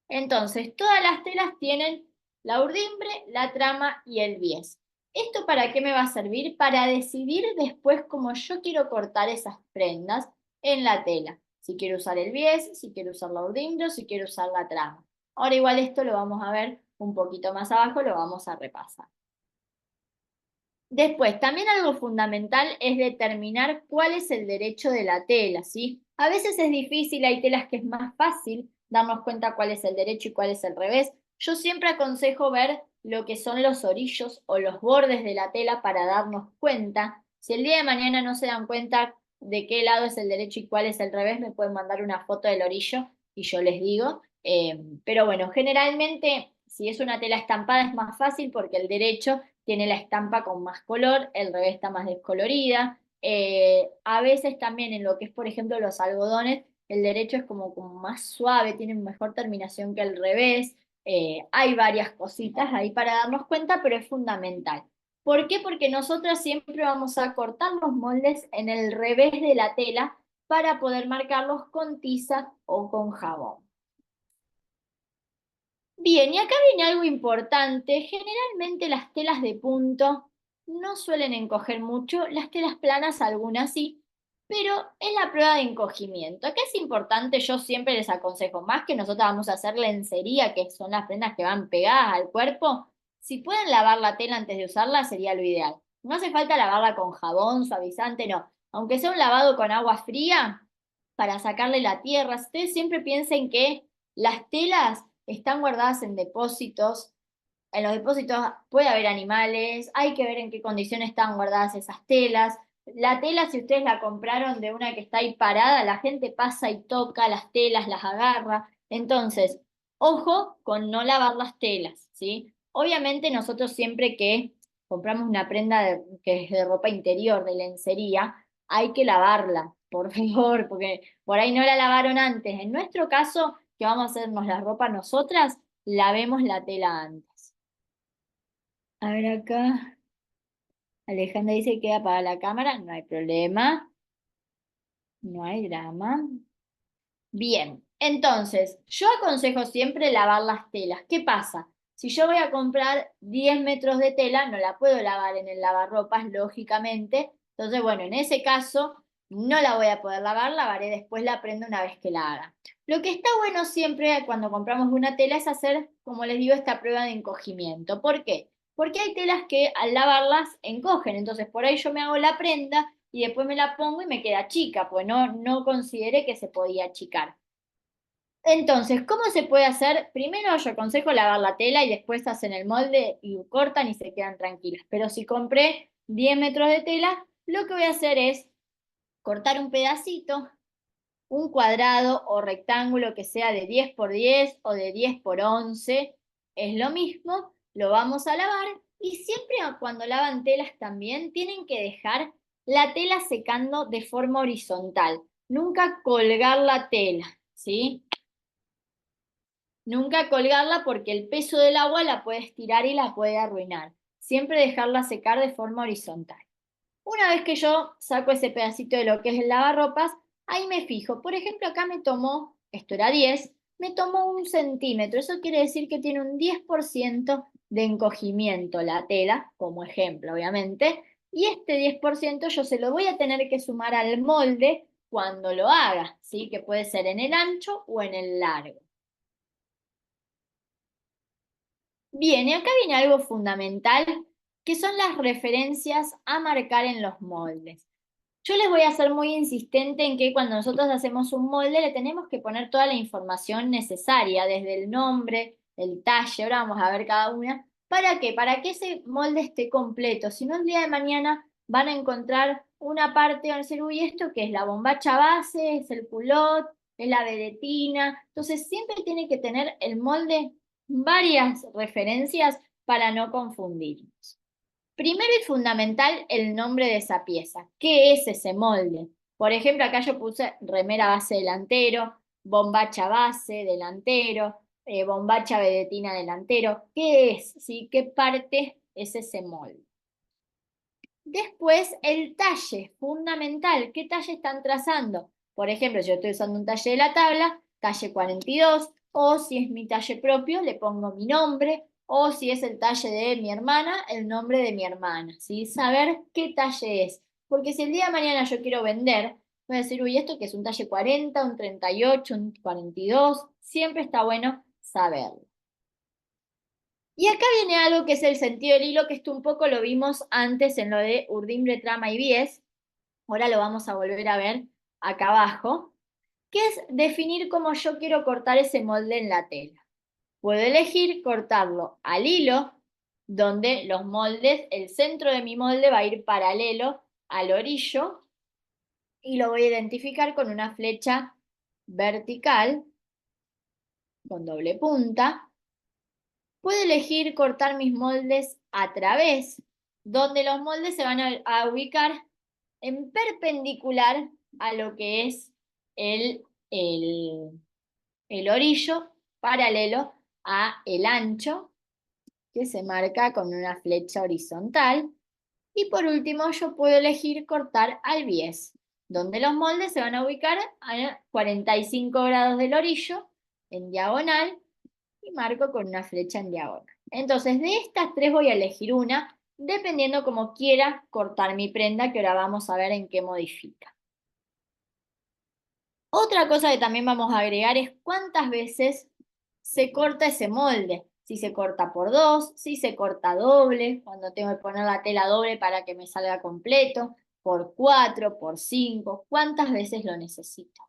Entonces, todas las telas tienen la urdimbre, la trama y el bies. ¿Esto para qué me va a servir? Para decidir después cómo yo quiero cortar esas prendas en la tela. Si quiero usar el bies, si quiero usar la urdimbre o si quiero usar la trama. Ahora igual esto lo vamos a ver un poquito más abajo, lo vamos a repasar. Después, también algo fundamental es determinar cuál es el derecho de la tela, ¿sí? A veces es difícil, hay telas que es más fácil darnos cuenta cuál es el derecho y cuál es el revés. Yo siempre aconsejo ver lo que son los orillos o los bordes de la tela para darnos cuenta. Si el día de mañana no se dan cuenta de qué lado es el derecho y cuál es el revés, me pueden mandar una foto del orillo y yo les digo. Pero bueno, generalmente si es una tela estampada es más fácil porque el derecho tiene la estampa con más color, el revés está más descolorida. A veces también en lo que es, por ejemplo, los algodones, el derecho es como más suave, tiene mejor terminación que el revés. Hay varias cositas ahí para darnos cuenta, pero es fundamental. ¿Por qué? Porque nosotros siempre vamos a cortar los moldes en el revés de la tela para poder marcarlos con tiza o con jabón. Bien, y acá viene algo importante. Generalmente las telas de punto no suelen encoger mucho, las telas planas algunas sí, pero es la prueba de encogimiento. Acá es importante, yo siempre les aconsejo, más que nosotros vamos a hacer lencería, que son las prendas que van pegadas al cuerpo, si pueden lavar la tela antes de usarla sería lo ideal. No hace falta lavarla con jabón, suavizante, no. Aunque sea un lavado con agua fría, para sacarle la tierra, ustedes siempre piensen que las telas están guardadas en depósitos. En los depósitos puede haber animales, hay que ver en qué condiciones están guardadas esas telas. La tela, si ustedes la compraron de una que está ahí parada, la gente pasa y toca las telas, las agarra. Entonces, ojo con no lavar las telas, ¿sí? Obviamente nosotros siempre que compramos una prenda que es de ropa interior, de lencería, hay que lavarla, por favor, porque por ahí no la lavaron antes. En nuestro caso, que vamos a hacernos la ropa nosotras, lavemos la tela antes. A ver acá, Alejandra dice que queda para la cámara, no hay problema, no hay drama. Bien, entonces, yo aconsejo siempre lavar las telas. ¿Qué pasa? Si yo voy a comprar 10 metros de tela, no la puedo lavar en el lavarropas, lógicamente. Entonces, bueno, en ese caso, no la voy a poder lavar, lavaré después la prenda una vez que la haga. Lo que está bueno siempre cuando compramos una tela es hacer, como les digo, esta prueba de encogimiento. ¿Por qué? Porque hay telas que al lavarlas encogen. Entonces, por ahí yo me hago la prenda y después me la pongo y me queda chica, pues no consideré que se podía achicar. Entonces, ¿cómo se puede hacer? Primero yo aconsejo lavar la tela y después hacen el molde y cortan y se quedan tranquilas. Pero si compré 10 metros de tela, lo que voy a hacer es cortar un pedacito, un cuadrado o rectángulo que sea de 10 por 10 o de 10 por 11, es lo mismo, lo vamos a lavar y siempre cuando lavan telas también tienen que dejar la tela secando de forma horizontal, nunca colgar la tela, ¿sí? Nunca colgarla porque el peso del agua la puede estirar y la puede arruinar. Siempre dejarla secar de forma horizontal. Una vez que yo saco ese pedacito de lo que es el lavarropas, ahí me fijo. Por ejemplo, acá me tomó, esto era 10, me tomó 1 centímetro. Eso quiere decir que tiene un 10% de encogimiento la tela, como ejemplo, obviamente. Y este 10% yo se lo voy a tener que sumar al molde cuando lo haga, ¿sí? Que puede ser en el ancho o en el largo. Bien, y acá viene algo fundamental, que son las referencias a marcar en los moldes. Yo les voy a ser muy insistente en que cuando nosotros hacemos un molde le tenemos que poner toda la información necesaria, desde el nombre, el talle, ahora vamos a ver cada una. ¿Para qué? Para que ese molde esté completo. Si no, el día de mañana van a encontrar una parte, van a decir, uy, ¿esto qué es? La bombacha base, es el culot, es la vedetina. Entonces siempre tiene que tener el molde varias referencias para no confundirnos. Primero y fundamental, el nombre de esa pieza. ¿Qué es ese molde? Por ejemplo, acá yo puse remera base delantero, bombacha base delantero, bombacha vedetina delantero. ¿Qué es? ¿Sí? ¿Qué parte es ese molde? Después, el talle, fundamental. ¿Qué talle están trazando? Por ejemplo, si yo estoy usando un talle de la tabla, talle 42, o si es mi talle propio, le pongo mi nombre, o si es el talle de mi hermana, el nombre de mi hermana, ¿sí? Saber qué talle es. Porque si el día de mañana yo quiero vender, voy a decir, uy, esto que es un talle 40, un 38, un 42, siempre está bueno saberlo. Y acá viene algo que es el sentido del hilo, que esto un poco lo vimos antes en lo de urdimbre, trama y bies. Ahora lo vamos a volver a ver acá abajo, que es definir cómo yo quiero cortar ese molde en la tela. Puedo elegir cortarlo al hilo, donde los moldes, el centro de mi molde va a ir paralelo al orillo, y lo voy a identificar con una flecha vertical, con doble punta. Puedo elegir cortar mis moldes a través, donde los moldes se van a ubicar en perpendicular a lo que es el, el orillo, paralelo a el ancho, que se marca con una flecha horizontal. Y por último, yo puedo elegir cortar al bies, donde los moldes se van a ubicar a 45 grados del orillo, en diagonal, y marco con una flecha en diagonal. Entonces, de estas tres voy a elegir una, dependiendo como quiera cortar mi prenda, que ahora vamos a ver en qué modifica. Otra cosa que también vamos a agregar es cuántas veces se corta ese molde. Si se corta por 2, si se corta doble, cuando tengo que poner la tela doble para que me salga completo, por 4, por 5, cuántas veces lo necesito.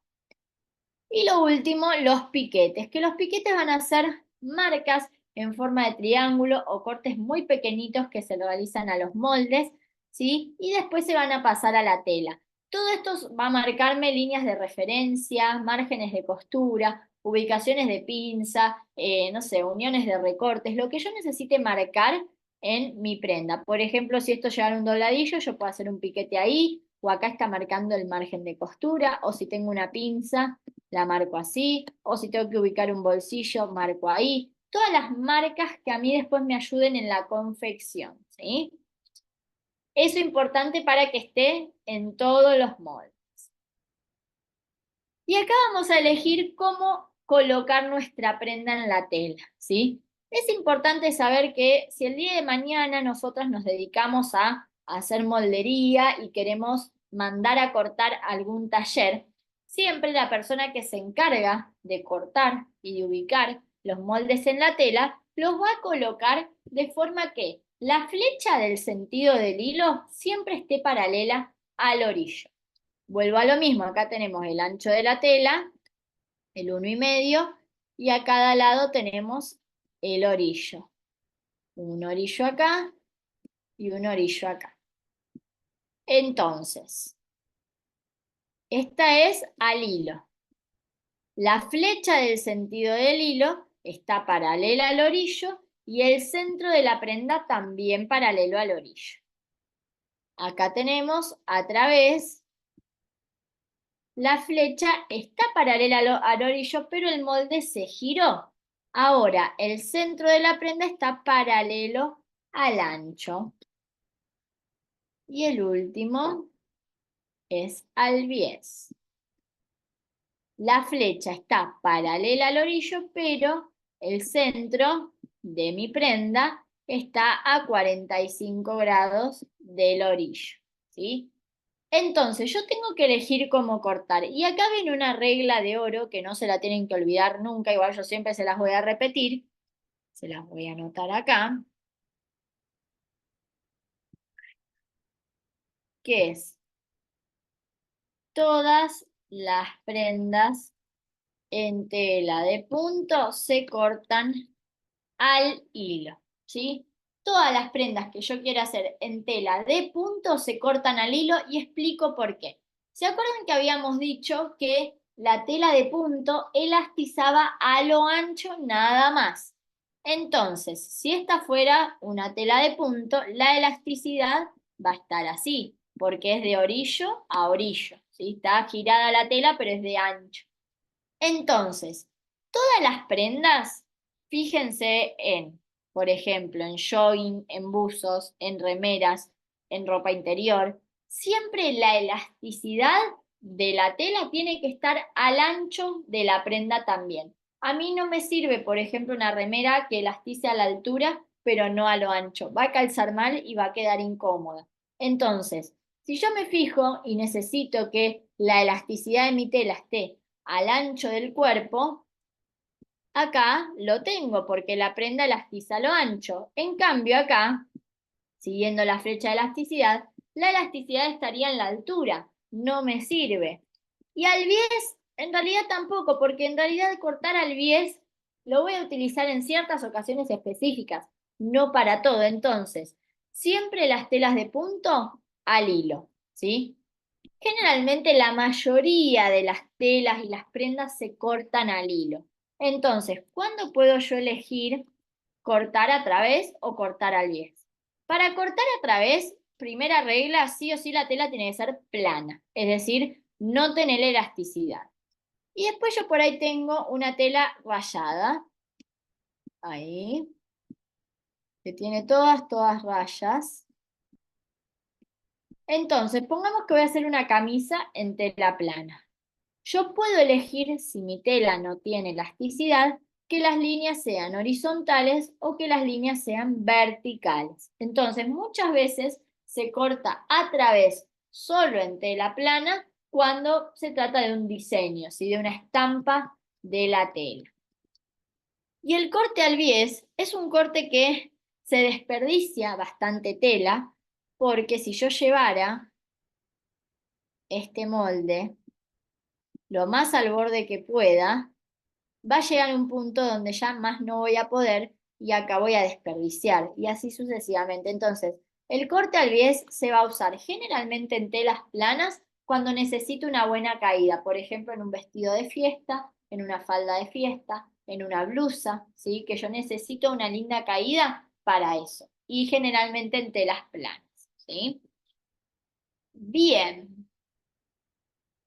Y lo último, los piquetes, que los piquetes van a ser marcas en forma de triángulo o cortes muy pequeñitos que se realizan a los moldes, ¿sí? Y después se van a pasar a la tela. Todo esto va a marcarme líneas de referencia, márgenes de costura, ubicaciones de pinza, no sé, uniones de recortes, lo que yo necesite marcar en mi prenda. Por ejemplo, si esto lleva un dobladillo, yo puedo hacer un piquete ahí, o acá está marcando el margen de costura, o si tengo una pinza, la marco así, o si tengo que ubicar un bolsillo, marco ahí. Todas las marcas que a mí después me ayuden en la confección, ¿sí? Eso es importante para que esté en todos los moldes. Y acá vamos a elegir cómo colocar nuestra prenda en la tela, ¿sí? Es importante saber que si el día de mañana nosotras nos dedicamos a hacer moldería y queremos mandar a cortar algún taller, siempre la persona que se encarga de cortar y de ubicar los moldes en la tela los va a colocar de forma que la flecha del sentido del hilo siempre esté paralela al orillo. Vuelvo a lo mismo, acá tenemos el ancho de la tela, el 1,5, y a cada lado tenemos el orillo. Un orillo acá y un orillo acá. Entonces, esta es al hilo. La flecha del sentido del hilo está paralela al orillo y el centro de la prenda también paralelo al orillo. Acá tenemos a través. La flecha está paralela al orillo, pero el molde se giró. Ahora, el centro de la prenda está paralelo al ancho. Y el último es al bies. La flecha está paralela al orillo, pero el centro de mi prenda está a 45 grados del orillo, ¿sí? Entonces, yo tengo que elegir cómo cortar. Y acá viene una regla de oro que no se la tienen que olvidar nunca, igual yo siempre se las voy a repetir. Se las voy a anotar acá. Que es, todas las prendas en tela de punto se cortan al hilo, ¿sí? Todas las prendas que yo quiera hacer en tela de punto se cortan al hilo y explico por qué. ¿Se acuerdan que habíamos dicho que la tela de punto elastizaba a lo ancho nada más? Entonces, si esta fuera una tela de punto, la elasticidad va a estar así, porque es de orillo a orillo, ¿sí? Está girada la tela, pero es de ancho. Entonces, todas las prendas, fíjense en, por ejemplo, en jogging, en buzos, en remeras, en ropa interior, siempre la elasticidad de la tela tiene que estar al ancho de la prenda también. A mí no me sirve, por ejemplo, una remera que elastice a la altura, pero no a lo ancho. Va a calzar mal y va a quedar incómoda. Entonces, si yo me fijo y necesito que la elasticidad de mi tela esté al ancho del cuerpo, acá lo tengo porque la prenda elastiza lo ancho. En cambio acá, siguiendo la flecha de elasticidad, la elasticidad estaría en la altura. No me sirve. Y al bies, en realidad tampoco, porque en realidad cortar al bies lo voy a utilizar en ciertas ocasiones específicas, no para todo. Entonces, siempre las telas de punto al hilo, ¿sí? Generalmente la mayoría de las telas y las prendas se cortan al hilo. Entonces, ¿cuándo puedo yo elegir cortar a través o cortar al bies? Para cortar a través, primera regla, sí o sí la tela tiene que ser plana, es decir, no tener elasticidad. Y después yo por ahí tengo una tela rayada, ahí, que tiene todas rayas. Entonces, pongamos que voy a hacer una camisa en tela plana. Yo puedo elegir, si mi tela no tiene elasticidad, que las líneas sean horizontales o que las líneas sean verticales. Entonces, muchas veces se corta a través solo en tela plana cuando se trata de un diseño, ¿sí? De una estampa de la tela. Y el corte al bies es un corte que se desperdicia bastante tela, porque si yo llevara este molde lo más al borde que pueda, va a llegar a un punto donde ya más no voy a poder y acá voy a desperdiciar y así sucesivamente. Entonces, el corte al bies se va a usar generalmente en telas planas cuando necesito una buena caída, por ejemplo, en un vestido de fiesta, en una falda de fiesta, en una blusa, ¿sí? Que yo necesito una linda caída para eso. y generalmente en telas planas, ¿sí? Bien.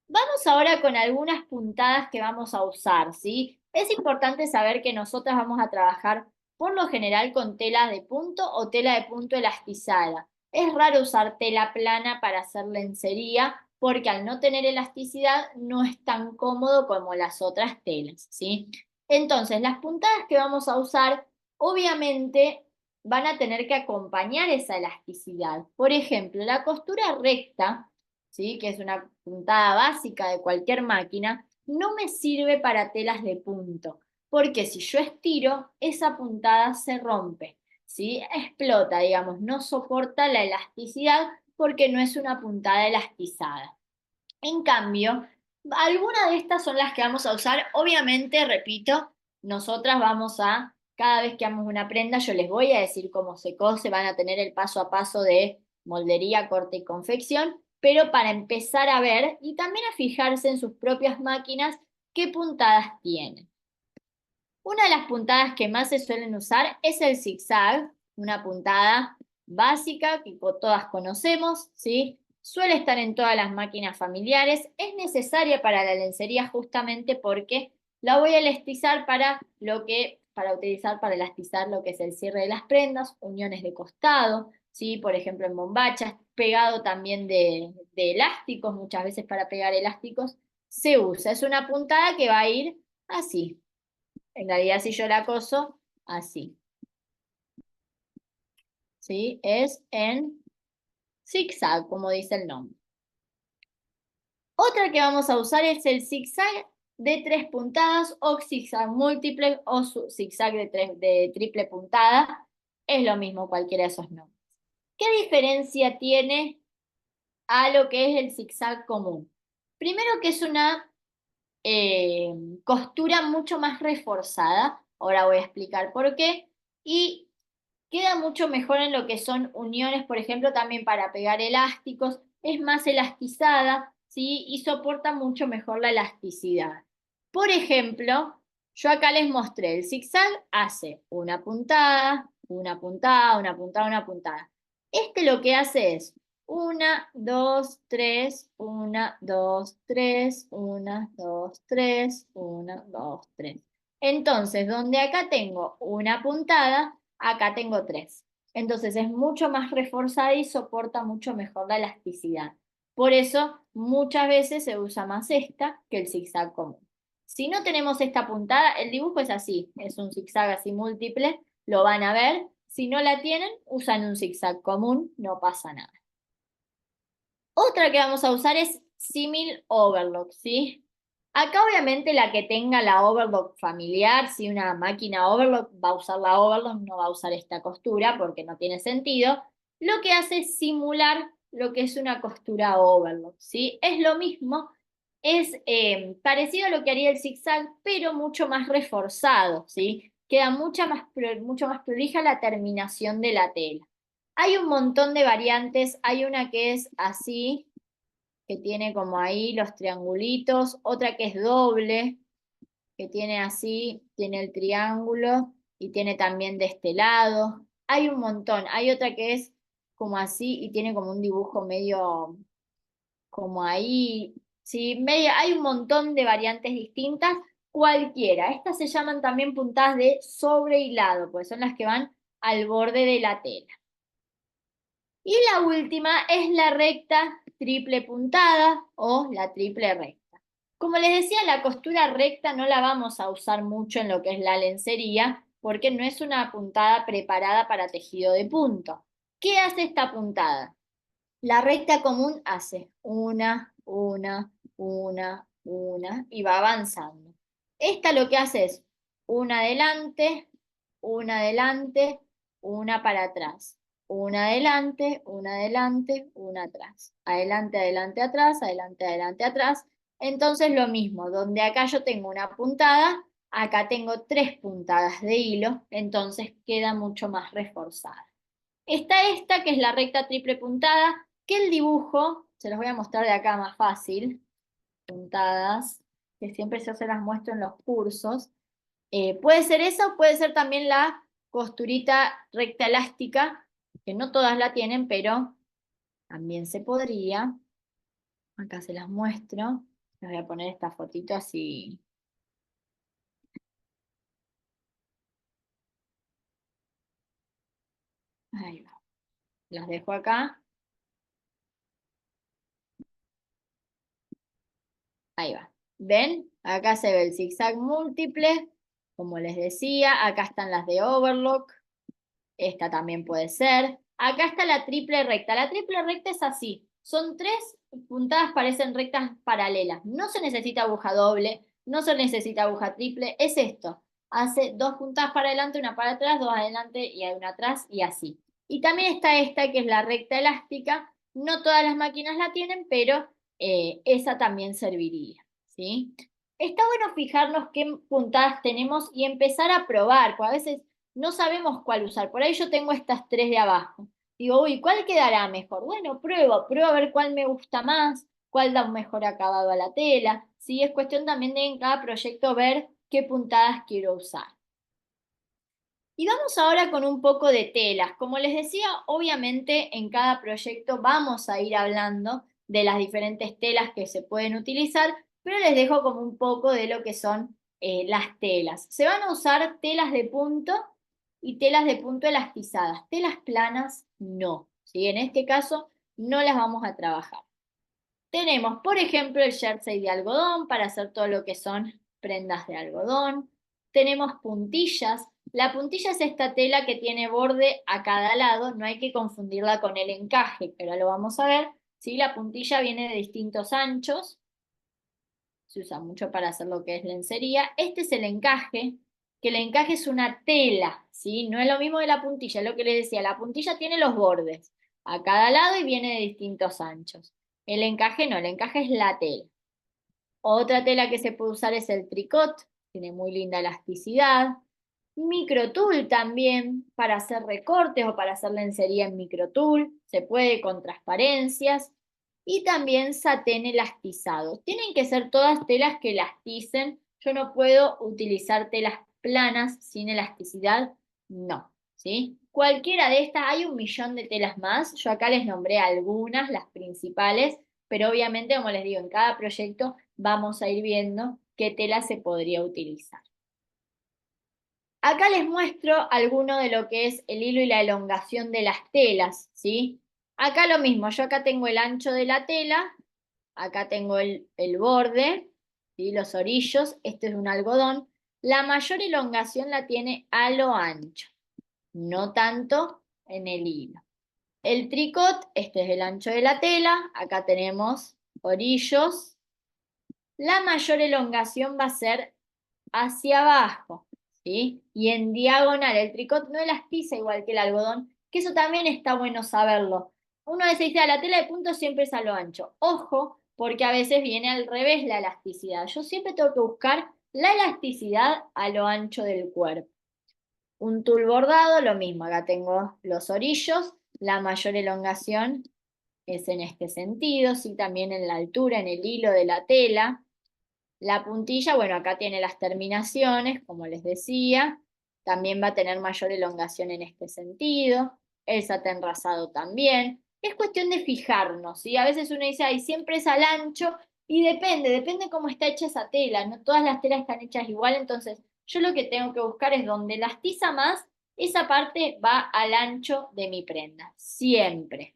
Vamos ahora con algunas puntadas que vamos a usar, ¿sí? Es importante saber que nosotras vamos a trabajar por lo general con tela de punto o tela de punto elastizada. Es raro usar tela plana para hacer lencería porque al no tener elasticidad no es tan cómodo como las otras telas, ¿sí? Entonces, las puntadas que vamos a usar, obviamente, van a tener que acompañar esa elasticidad. Por ejemplo, la costura recta, ¿sí? Que es una puntada básica de cualquier máquina, no me sirve para telas de punto, porque si yo estiro, esa puntada se rompe, ¿sí? Explota, digamos, no soporta la elasticidad porque no es una puntada elastizada. En cambio, algunas de estas son las que vamos a usar. Obviamente, repito, nosotras vamos a, cada vez que hagamos una prenda, yo les voy a decir cómo se cose, van a tener el paso a paso de moldería, corte y confección, pero para empezar a ver y también a fijarse en sus propias máquinas qué puntadas tienen. Una de las puntadas que más se suelen usar es el zigzag, una puntada básica que todas conocemos, ¿sí? Suele estar en todas las máquinas familiares, es necesaria para la lencería justamente porque la voy a elastizar para utilizar para elastizar lo que es el cierre de las prendas, uniones de costado, ¿sí? Por ejemplo en bombachas, pegado también de elásticos, muchas veces para pegar elásticos se usa. Es una puntada que va a ir así. En realidad, si yo la coso, así. ¿Sí? Es en zigzag, como dice el nombre. Otra que vamos a usar es el zigzag de 3 puntadas o zigzag múltiple o zigzag de triple puntada. Es lo mismo cualquiera de esos nombres. ¿Qué diferencia tiene a lo que es el zigzag común? Primero que es una costura mucho más reforzada. Ahora voy a explicar por qué. Y queda mucho mejor en lo que son uniones, por ejemplo, también para pegar elásticos, es más elastizada, ¿sí? Y soporta mucho mejor la elasticidad. Por ejemplo, yo acá les mostré, el zigzag hace una puntada, una puntada, una puntada, una puntada. Este lo que hace es una, dos, tres, una, dos, tres, una, dos, tres, una, dos, tres. Entonces, donde acá tengo una puntada, acá tengo 3. Entonces es mucho más reforzada y soporta mucho mejor la elasticidad. Por eso muchas veces se usa más esta que el zigzag común. Si no tenemos esta puntada, el dibujo es así, es un zigzag así múltiple, lo van a ver. Si no la tienen, usan un zigzag común, no pasa nada. Otra que vamos a usar es simil overlock, ¿sí? Acá obviamente la que tenga la overlock familiar, si una máquina overlock va a usar la overlock, no va a usar esta costura porque no tiene sentido. Lo que hace es simular lo que es una costura overlock, ¿sí? Es lo mismo, es parecido a lo que haría el zigzag, pero mucho más reforzado, ¿sí? Queda mucho más prolija la terminación de la tela. Hay un montón de variantes, hay una que es así, que tiene como ahí los triangulitos, otra que es doble, que tiene así, tiene el triángulo y tiene también de este lado. Hay un montón, hay otra que es como así y tiene como un dibujo medio como ahí, sí, medio, hay un montón de variantes distintas, cualquiera. Estas se llaman también puntadas de sobrehilado, pues son las que van al borde de la tela. Y la última es la recta triple puntada o la triple recta. Como les decía, la costura recta no la vamos a usar mucho en lo que es la lencería porque no es una puntada preparada para tejido de punto. ¿Qué hace esta puntada? La recta común hace una y va avanzando. Esta lo que hace es una adelante, una para atrás. Una adelante, una adelante, una atrás. Adelante, adelante, atrás, adelante, adelante, atrás. Entonces lo mismo, donde acá yo tengo una puntada, acá tengo 3 puntadas de hilo, entonces queda mucho más reforzada. Está esta, que es la recta triple puntada, que el dibujo, se los voy a mostrar de acá más fácil, puntadas, que siempre yo se las muestro en los cursos. Puede ser esa o puede ser también la costurita recta elástica, que no todas la tienen, pero también se podría. Acá se las muestro. Les voy a poner esta fotito así. Ahí va. Las dejo acá. Ahí va. ¿Ven? Acá se ve el zigzag múltiple. Como les decía, acá están las de overlock. Esta también puede ser. Acá está la triple recta. La triple recta es así. Son 3 puntadas, parecen rectas paralelas. No se necesita aguja doble, no se necesita aguja triple. Es esto. Hace 2 puntadas para adelante, una para atrás, 2 adelante y una atrás y así. Y también está esta que es la recta elástica. No todas las máquinas la tienen, pero esa también serviría, ¿sí? Está bueno fijarnos qué puntadas tenemos y empezar a probar, porque a veces no sabemos cuál usar. Por ahí yo tengo estas 3 de abajo. Digo, uy, ¿cuál quedará mejor? Bueno, pruebo a ver cuál me gusta más, cuál da un mejor acabado a la tela. Sí, es cuestión también de en cada proyecto ver qué puntadas quiero usar. Y vamos ahora con un poco de telas. Como les decía, obviamente en cada proyecto vamos a ir hablando de las diferentes telas que se pueden utilizar, pero les dejo como un poco de lo que son las telas. Se van a usar telas de punto y telas de punto elastizadas. Telas planas no, ¿sí? En este caso no las vamos a trabajar. Tenemos, por ejemplo, el jersey de algodón para hacer todo lo que son prendas de algodón. Tenemos puntillas. La puntilla es esta tela que tiene borde a cada lado, no hay que confundirla con el encaje, pero lo vamos a ver. ¿Sí? La puntilla viene de distintos anchos, se usa mucho para hacer lo que es lencería. Este es el encaje, que el encaje es una tela, ¿sí? No es lo mismo que la puntilla, es lo que les decía, la puntilla tiene los bordes a cada lado y viene de distintos anchos. El encaje no, el encaje es la tela. Otra tela que se puede usar es el tricot, tiene muy linda elasticidad. Microtul también, para hacer recortes o para hacer lencería en microtul, se puede con transparencias. Y también satén elastizado. Tienen que ser todas telas que elasticen. Yo no puedo utilizar telas planas sin elasticidad, no, ¿sí? Cualquiera de estas, hay un millón de telas más. Yo acá les nombré algunas, las principales, pero obviamente, como les digo, en cada proyecto vamos a ir viendo qué tela se podría utilizar. Acá les muestro alguno de lo que es el hilo y la elongación de las telas, ¿sí? Acá lo mismo, yo acá tengo el ancho de la tela, acá tengo el borde, ¿sí? Los orillos, este es un algodón. La mayor elongación la tiene a lo ancho, no tanto en el hilo. El tricot, este es el ancho de la tela, acá tenemos orillos. La mayor elongación va a ser hacia abajo, ¿sí? Y en diagonal, el tricot no elastiza igual que el algodón, que eso también está bueno saberlo. Uno a veces dice, la tela de punto siempre es a lo ancho. Ojo, porque a veces viene al revés la elasticidad. Yo siempre tengo que buscar la elasticidad a lo ancho del cuerpo. Un tul bordado, lo mismo, acá tengo los orillos, la mayor elongación es en este sentido, sí, también en la altura, en el hilo de la tela. La puntilla, bueno, acá tiene las terminaciones, como les decía, también va a tener mayor elongación en este sentido, el satén rasado también. Es cuestión de fijarnos, ¿sí? A veces uno dice, ay, siempre es al ancho, y depende cómo está hecha esa tela, no todas las telas están hechas igual, entonces yo lo que tengo que buscar es donde elastiza más, esa parte va al ancho de mi prenda, siempre.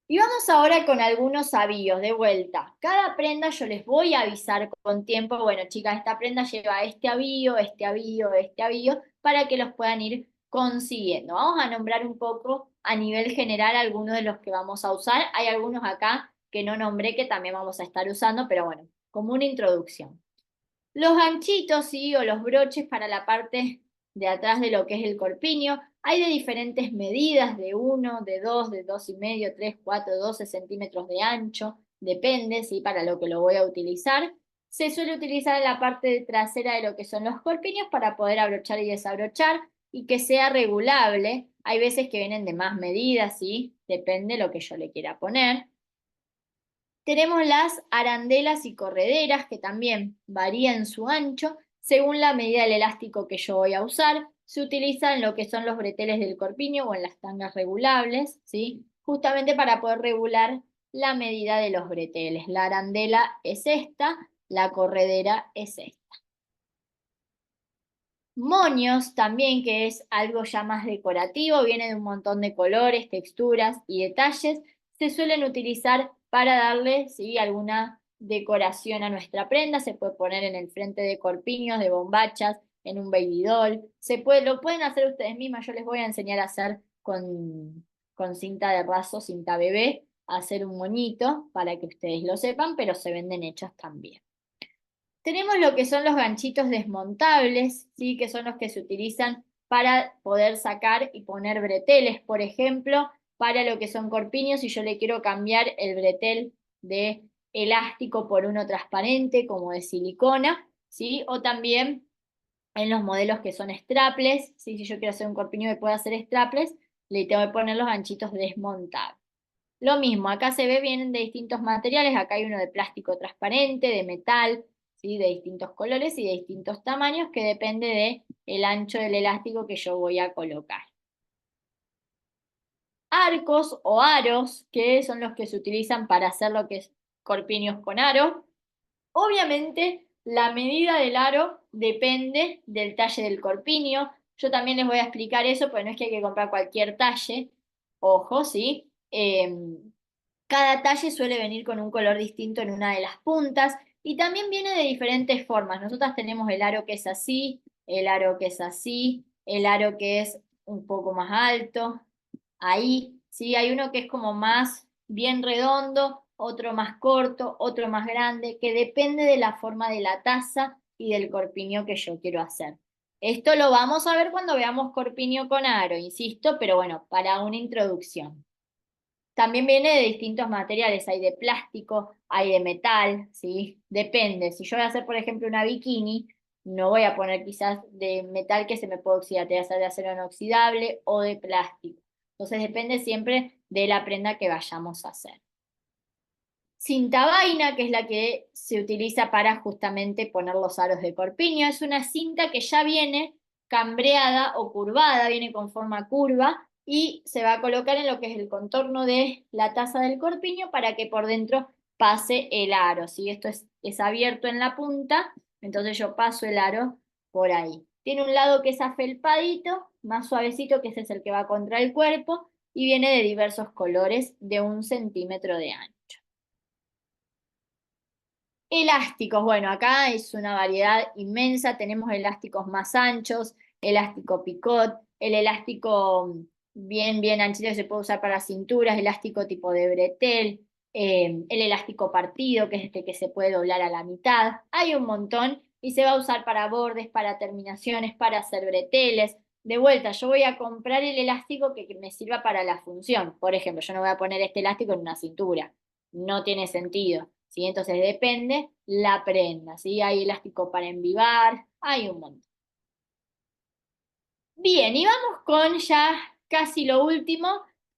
Y vamos ahora con algunos avíos de vuelta. Cada prenda yo les voy a avisar con tiempo, bueno chicas, esta prenda lleva este avío, este avío, este avío, para que los puedan ir consiguiendo. Vamos a nombrar un poco a nivel general algunos de los que vamos a usar. Hay algunos acá que no nombré que también vamos a estar usando, pero bueno, como una introducción. Los ganchitos, ¿sí? O los broches para la parte de atrás de lo que es el corpiño. Hay de diferentes medidas, de 1, de 2, de 2,5, 3, 4, 12 centímetros de ancho. Depende, ¿sí? Para lo que lo voy a utilizar. Se suele utilizar en la parte trasera de lo que son los corpiños para poder abrochar y desabrochar y que sea regulable. Hay veces que vienen de más medidas, ¿sí? Depende de lo que yo le quiera poner. Tenemos las arandelas y correderas, que también varían su ancho según la medida del elástico que yo voy a usar. se utiliza en lo que son los breteles del corpiño o en las tangas regulables, ¿sí? Justamente para poder regular la medida de los breteles. La arandela es esta, la corredera es esta. Moños también, que es algo ya más decorativo, viene de un montón de colores, texturas y detalles. Se suelen utilizar para darle, ¿sí?, alguna decoración a nuestra prenda. Se puede poner en el frente de corpiños, de bombachas, en un baby doll. Lo pueden hacer ustedes mismas. Yo les voy a enseñar a hacer con cinta de raso, cinta bebé, a hacer un moñito para que ustedes lo sepan, pero se venden hechos también. Tenemos lo que son los ganchitos desmontables, ¿sí?, que son los que se utilizan para poder sacar y poner breteles, por ejemplo, para lo que son corpiños, si yo le quiero cambiar el bretel de elástico por uno transparente, como de silicona, ¿sí? O también en los modelos que son strapless, ¿sí? Si yo quiero hacer un corpiño que pueda hacer strapless, le tengo que poner los ganchitos desmontables. Lo mismo, acá se ve, vienen de distintos materiales, acá hay uno de plástico transparente, de metal, ¿sí?, de distintos colores y de distintos tamaños, que depende del ancho del elástico que yo voy a colocar. Arcos o aros, que son los que se utilizan para hacer lo que es corpiños con aro. Obviamente, la medida del aro depende del talle del corpiño. Yo también les voy a explicar eso, porque no es que hay que comprar cualquier talle. Ojo, ¿sí? Cada talle suele venir con un color distinto en una de las puntas y también viene de diferentes formas. Nosotras tenemos el aro que es así, el aro que es así, el aro que es un poco más alto. Ahí, ¿sí? Hay uno que es como más bien redondo, otro más corto, otro más grande, que depende de la forma de la taza y del corpiño que yo quiero hacer. Esto lo vamos a ver cuando veamos corpiño con aro, insisto, pero bueno, para una introducción. También viene de distintos materiales, hay de plástico, hay de metal, ¿sí? Depende. Si yo voy a hacer, por ejemplo, una bikini, no voy a poner quizás de metal que se me puede oxidar, te voy a hacer de acero inoxidable o de plástico. Entonces depende siempre de la prenda que vayamos a hacer. Cinta vaina, que es la que se utiliza para justamente poner los aros de corpiño, es una cinta que ya viene cambreada o curvada, viene con forma curva y se va a colocar en lo que es el contorno de la taza del corpiño para que por dentro pase el aro. Si esto es abierto en la punta, entonces yo paso el aro por ahí. Tiene un lado que es afelpadito, más suavecito, que ese es el que va contra el cuerpo, y viene de diversos colores de 1 centímetro de ancho. Elásticos, bueno, acá es una variedad inmensa, tenemos elásticos más anchos, elástico picot, el elástico bien anchito que se puede usar para cinturas, elástico tipo de bretel, el elástico partido, que es este que se puede doblar a la mitad, hay un montón y se va a usar para bordes, para terminaciones, para hacer breteles. De vuelta, yo voy a comprar el elástico que me sirva para la función. Por ejemplo, yo no voy a poner este elástico en una cintura, no tiene sentido. ¿Sí? Entonces depende la prenda, ¿sí? Hay elástico para envivar, hay un montón. Bien, y vamos con ya casi lo último,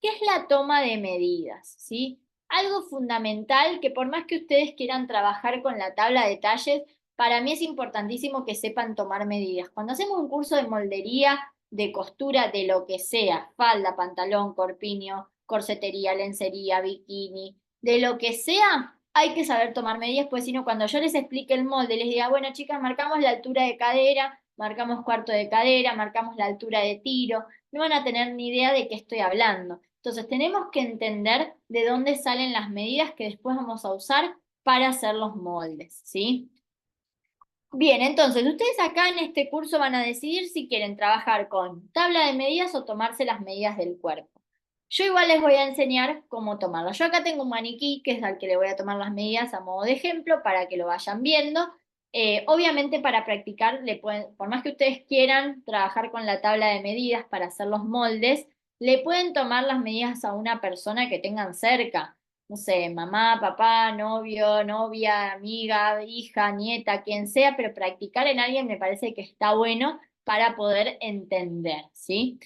que es la toma de medidas, ¿sí? Algo fundamental que por más que ustedes quieran trabajar con la tabla de talles, para mí es importantísimo que sepan tomar medidas. Cuando hacemos un curso de moldería, de costura, de lo que sea, falda, pantalón, corpiño, corsetería, lencería, bikini, de lo que sea, hay que saber tomar medidas, pues si no, cuando yo les explique el molde, les diga, bueno, chicas, marcamos la altura de cadera, marcamos cuarto de cadera, marcamos la altura de tiro, no van a tener ni idea de qué estoy hablando. Entonces tenemos que entender de dónde salen las medidas que después vamos a usar para hacer los moldes, ¿sí? Bien, entonces ustedes acá en este curso van a decidir si quieren trabajar con tabla de medidas o tomarse las medidas del cuerpo. Yo igual les voy a enseñar cómo tomarlas. Yo acá tengo un maniquí que es al que le voy a tomar las medidas a modo de ejemplo para que lo vayan viendo. Obviamente para practicar, por más que ustedes quieran trabajar con la tabla de medidas para hacer los moldes, le pueden tomar las medidas a una persona que tengan cerca. No sé, mamá, papá, novio, novia, amiga, hija, nieta, quien sea, pero practicar en alguien me parece que está bueno para poder entender, ¿sí?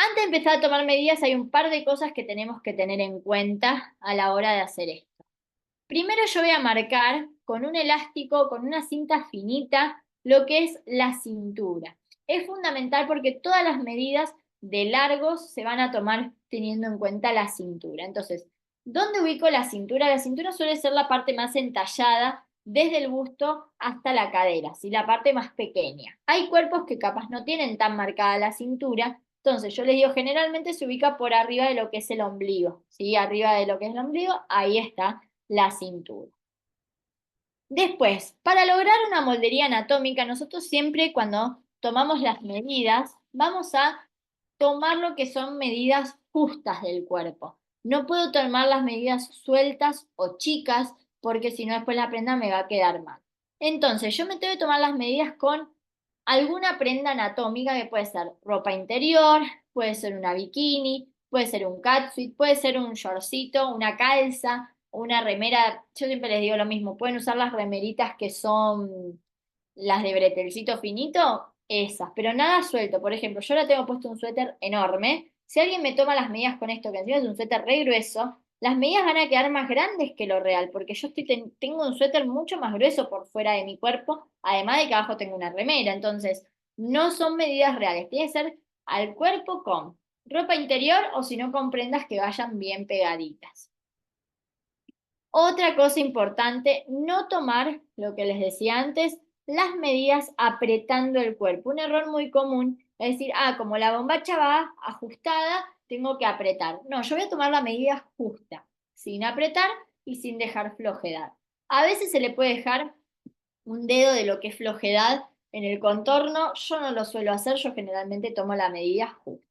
Antes de empezar a tomar medidas hay un par de cosas que tenemos que tener en cuenta a la hora de hacer esto. Primero yo voy a marcar con un elástico, con una cinta finita, lo que es la cintura. es fundamental porque todas las medidas de largos se van a tomar teniendo en cuenta la cintura. Entonces, ¿dónde ubico la cintura? La cintura suele ser la parte más entallada desde el busto hasta la cadera, ¿sí? La parte más pequeña. Hay cuerpos que capaz no tienen tan marcada la cintura, entonces yo les digo, generalmente se ubica por arriba de lo que es el ombligo, ¿sí? Arriba de lo que es el ombligo, ahí está la cintura. Después, para lograr una moldería anatómica, nosotros siempre cuando tomamos las medidas, vamos a tomar lo que son medidas justas del cuerpo. No puedo tomar las medidas sueltas o chicas, porque si no después la prenda me va a quedar mal. Entonces, yo me tengo que tomar las medidas con alguna prenda anatómica que puede ser ropa interior, puede ser una bikini, puede ser un catsuit, puede ser un shortcito, una calza, una remera. Yo siempre les digo lo mismo, pueden usar las remeritas que son las de bretelcito finito, esas, pero nada suelto. Por ejemplo, yo ahora tengo puesto un suéter enorme. Si alguien me toma las medidas con esto, que encima es un suéter re grueso, las medidas van a quedar más grandes que lo real, porque yo tengo un suéter mucho más grueso por fuera de mi cuerpo, además de que abajo tengo una remera. Entonces, no son medidas reales. Tiene que ser al cuerpo con ropa interior o si no con prendas que vayan bien pegaditas. Otra cosa importante, no tomar, lo que les decía antes, las medidas apretando el cuerpo. Un error muy común es decir, como la bombacha va ajustada, tengo que apretar. No, yo voy a tomar la medida justa, sin apretar y sin dejar flojedad. A veces se le puede dejar un dedo de lo que es flojedad en el contorno. Yo no lo suelo hacer, yo generalmente tomo la medida justa.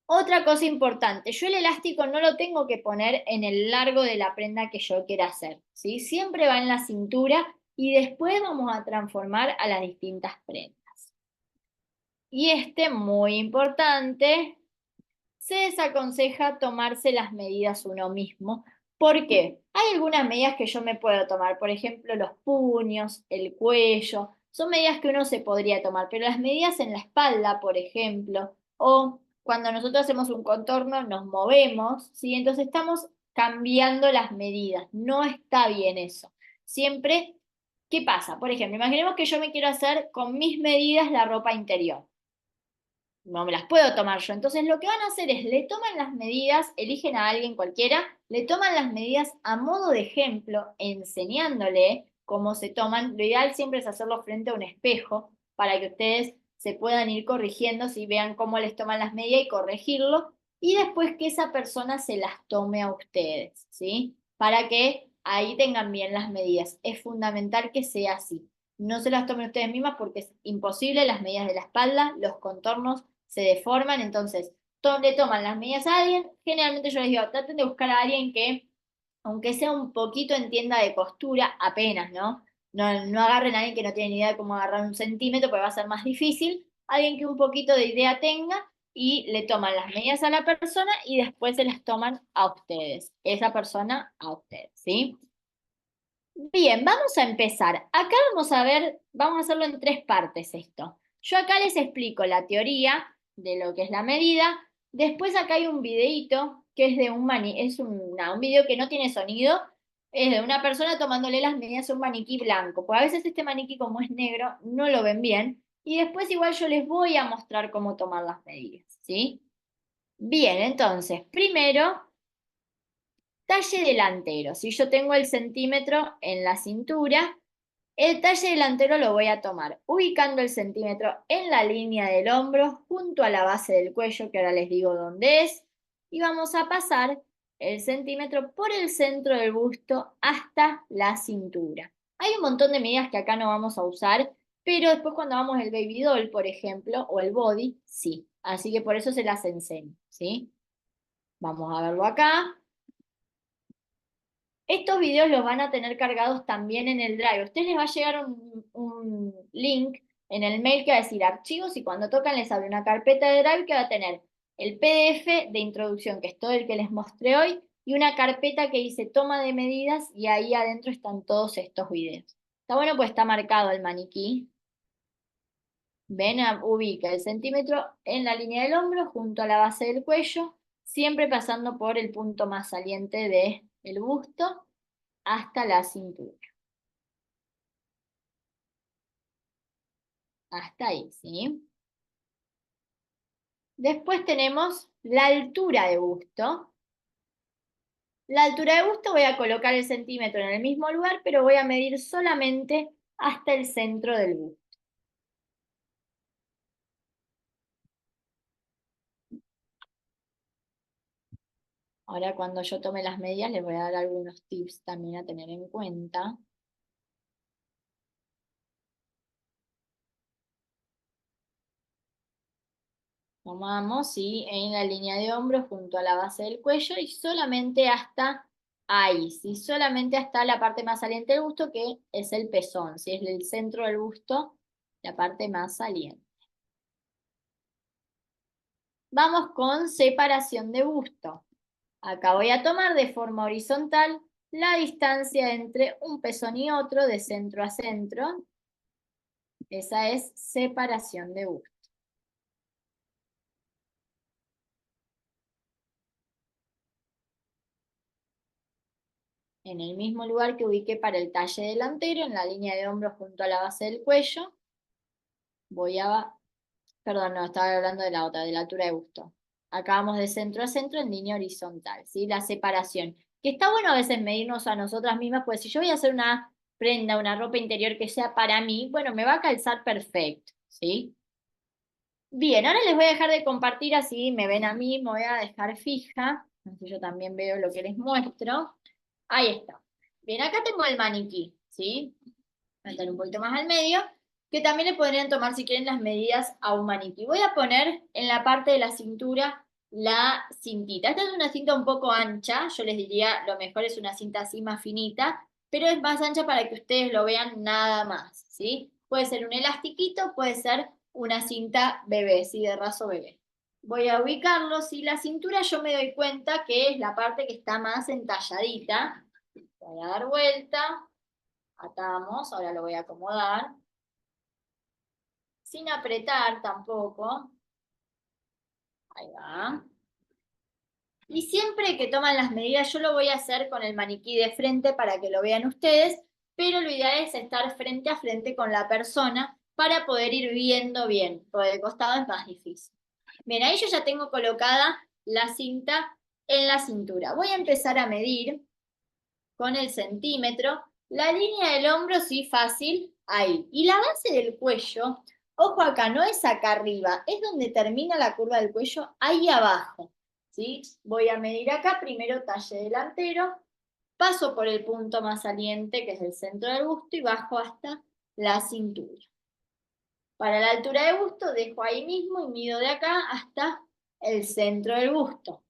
Otra cosa importante, yo el elástico no lo tengo que poner en el largo de la prenda que yo quiera hacer, ¿sí? Siempre va en la cintura y después vamos a transformar a las distintas prendas. Y muy importante, se desaconseja tomarse las medidas uno mismo. ¿Por qué? Hay algunas medidas que yo me puedo tomar, por ejemplo, los puños, el cuello, son medidas que uno se podría tomar, pero las medidas en la espalda, por ejemplo, o cuando nosotros hacemos un contorno, nos movemos, ¿sí? Entonces estamos cambiando las medidas, no está bien eso. Siempre, ¿qué pasa? Por ejemplo, imaginemos que yo me quiero hacer con mis medidas la ropa interior, no me las puedo tomar yo. Entonces lo que van a hacer es, le toman las medidas, eligen a alguien cualquiera, le toman las medidas a modo de ejemplo, enseñándole cómo se toman. Lo ideal siempre es hacerlo frente a un espejo para que ustedes se puedan ir corrigiendo, si vean cómo les toman las medidas y corregirlo, y después que esa persona se las tome a ustedes, ¿sí? Para que ahí tengan bien las medidas. Es fundamental que sea así. No se las tomen ustedes mismas porque es imposible, las medidas de la espalda, los contornos se deforman, entonces le toman las medidas a alguien. Generalmente yo les digo, traten de buscar a alguien que, aunque sea un poquito entienda de costura, apenas, ¿no? No agarren a alguien que no tiene ni idea de cómo agarrar un centímetro, porque va a ser más difícil. Alguien que un poquito de idea tenga y le toman las medidas a la persona y después se las toman a ustedes, esa persona a ustedes, ¿sí? Bien, vamos a empezar. Acá vamos a ver, vamos a hacerlo en tres partes esto. Yo acá les explico la teoría de lo que es la medida. Después acá hay un videíto que es de un video que no tiene sonido, es de una persona tomándole las medidas a un maniquí blanco. Pues a veces este maniquí como es negro no lo ven bien. Y después igual yo les voy a mostrar cómo tomar las medidas, ¿sí? Bien, entonces, primero talle delantero. Si yo tengo el centímetro en la cintura, el talle delantero lo voy a tomar ubicando el centímetro en la línea del hombro junto a la base del cuello, que ahora les digo dónde es, y vamos a pasar el centímetro por el centro del busto hasta la cintura. Hay un montón de medidas que acá no vamos a usar, pero después cuando vamos el baby doll, por ejemplo, o el body, sí. Así que por eso se las enseño, ¿sí? Vamos a verlo acá. Estos videos los van a tener cargados también en el Drive. A ustedes les va a llegar un link en el mail que va a decir archivos y cuando tocan les abre una carpeta de Drive que va a tener el PDF de introducción, que es todo el que les mostré hoy, y una carpeta que dice toma de medidas y ahí adentro están todos estos videos. Está bueno pues está marcado el maniquí. Ven, ubica el centímetro en la línea del hombro junto a la base del cuello, siempre pasando por el punto más saliente del busto hasta la cintura. Hasta ahí, ¿sí? Después tenemos la altura de busto. La altura de busto voy a colocar el centímetro en el mismo lugar, pero voy a medir solamente hasta el centro del busto. Ahora cuando yo tome las medidas les voy a dar algunos tips también a tener en cuenta. Tomamos, ¿sí? En la línea de hombros junto a la base del cuello y solamente hasta ahí, ¿sí? Solamente hasta la parte más saliente del busto, que es el pezón, ¿sí? Es el centro del busto, la parte más saliente. Vamos con separación de busto. Acá voy a tomar de forma horizontal la distancia entre un pezón y otro, de centro a centro. Esa es separación de busto. En el mismo lugar que ubiqué para el talle delantero, en la línea de hombros junto a la base del cuello, voy a... Perdón, no, estaba hablando de la otra, de la altura de busto. Acá vamos de centro a centro en línea horizontal, ¿sí? La separación. Que está bueno a veces medirnos a nosotras mismas, pues si yo voy a hacer una prenda, una ropa interior que sea para mí, bueno, me va a calzar perfecto, ¿sí? Bien, ahora les voy a dejar de compartir, así me ven a mí, me voy a dejar fija, así yo también veo lo que les muestro. Ahí está. Bien, acá tengo el maniquí, ¿sí? Voy a meter un poquito más al medio, que también le podrían tomar si quieren las medidas a un maniquí. Voy a poner en la parte de la cintura la cintita. Esta es una cinta un poco ancha, yo les diría lo mejor es una cinta así más finita, pero es más ancha para que ustedes lo vean nada más, ¿sí? Puede ser un elastiquito, puede ser una cinta bebé, ¿sí? De raso bebé. Voy a ubicarlo, ¿sí? La cintura yo me doy cuenta que es la parte que está más entalladita. Voy a dar vuelta, atamos, ahora lo voy a acomodar, sin apretar tampoco. Ahí va. Y siempre que toman las medidas, yo lo voy a hacer con el maniquí de frente para que lo vean ustedes, pero lo ideal es estar frente a frente con la persona para poder ir viendo bien, porque de costado es más difícil. Bien, ahí yo ya tengo colocada la cinta en la cintura. Voy a empezar a medir con el centímetro. La línea del hombro, sí, fácil, ahí. Y la base del cuello, ojo acá, no es acá arriba, es donde termina la curva del cuello, ahí abajo. ¿Sí? Voy a medir acá, primero talle delantero, paso por el punto más saliente, que es el centro del busto, y bajo hasta la cintura. Para la altura de busto, dejo ahí mismo y mido de acá hasta el centro del busto.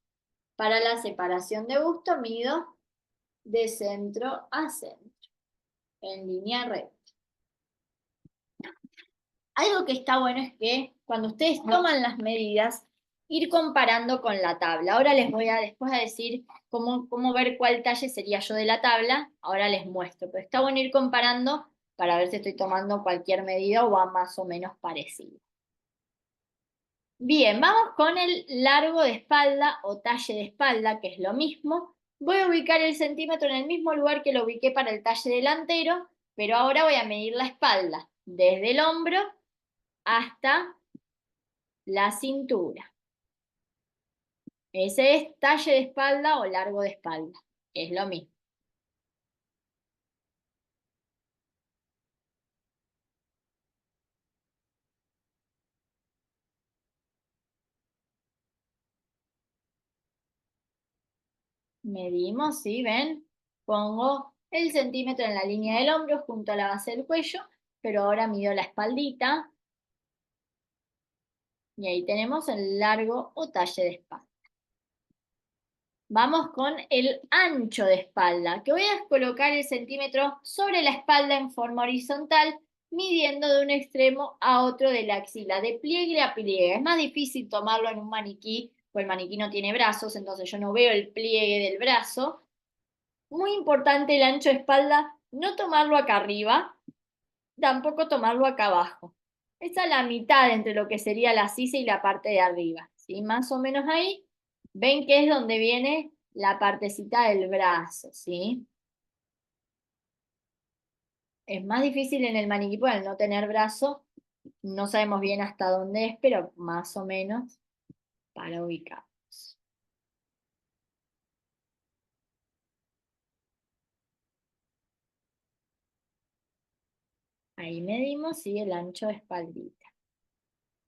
Para la separación de busto, mido de centro a centro, en línea recta. Algo que está bueno es que cuando ustedes toman las medidas, ir comparando con la tabla. Ahora les voy a después a decir cómo ver cuál talle sería yo de la tabla, ahora les muestro, pero está bueno ir comparando para ver si estoy tomando cualquier medida o va más o menos parecido. Bien, vamos con el largo de espalda o talle de espalda, que es lo mismo. Voy a ubicar el centímetro en el mismo lugar que lo ubiqué para el talle delantero, pero ahora voy a medir la espalda, desde el hombro hasta la cintura. Ese es talle de espalda o largo de espalda, es lo mismo. Medimos, ¿sí? ¿Ven? Pongo el centímetro en la línea del hombro junto a la base del cuello, pero ahora mido la espaldita. Y ahí tenemos el largo o talle de espalda. Vamos con el ancho de espalda, que voy a colocar el centímetro sobre la espalda en forma horizontal, midiendo de un extremo a otro de la axila, de pliegue a pliegue. Es más difícil tomarlo en un maniquí, pues el maniquí no tiene brazos, entonces yo no veo el pliegue del brazo. Muy importante el ancho de espalda, no tomarlo acá arriba, tampoco tomarlo acá abajo. Esa es la mitad entre lo que sería la sisa y la parte de arriba, ¿sí? Más o menos ahí. Ven que es donde viene la partecita del brazo, ¿sí? Es más difícil en el maniquí, al no tener brazo, No sabemos bien hasta dónde es, pero más o menos para ubicarnos. Ahí medimos y el ancho de espaldita.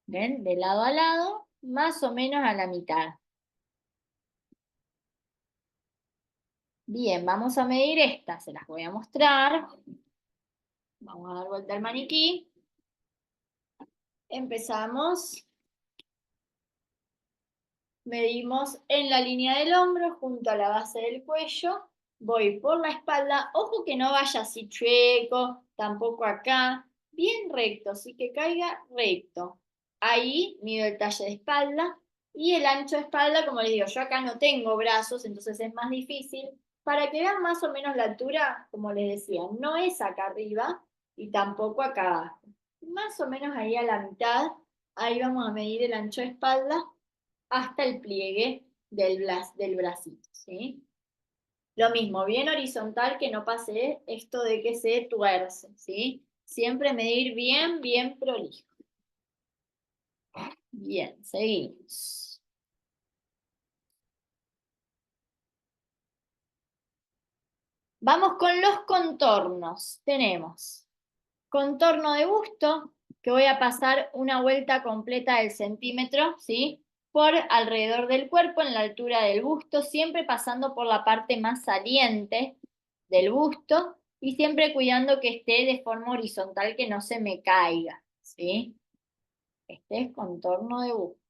¿Ven? De lado a lado, más o menos a la mitad. Bien, vamos a medir esta, se las voy a mostrar. Vamos a dar vuelta al maniquí. Empezamos. Medimos en la línea del hombro, junto a la base del cuello. Voy por la espalda. Ojo que no vaya así chueco, tampoco acá. Bien recto, así que caiga recto. Ahí mido el talle de espalda. Y el ancho de espalda, como les digo, yo acá no tengo brazos, entonces es más difícil. Para que vean más o menos la altura, como les decía, no es acá arriba y tampoco acá abajo. Más o menos ahí a la mitad, ahí vamos a medir el ancho de espalda hasta el pliegue del bracito, ¿sí? Lo mismo, bien horizontal, que no pase esto de que se tuerce, ¿sí? Siempre medir bien, bien prolijo. Bien, seguimos. Vamos con los contornos. Tenemos contorno de busto, que voy a pasar una vuelta completa del centímetro, ¿sí? Por alrededor del cuerpo, en la altura del busto, siempre pasando por la parte más saliente del busto y siempre cuidando que esté de forma horizontal, que no se me caiga, ¿sí? Este es contorno de busto.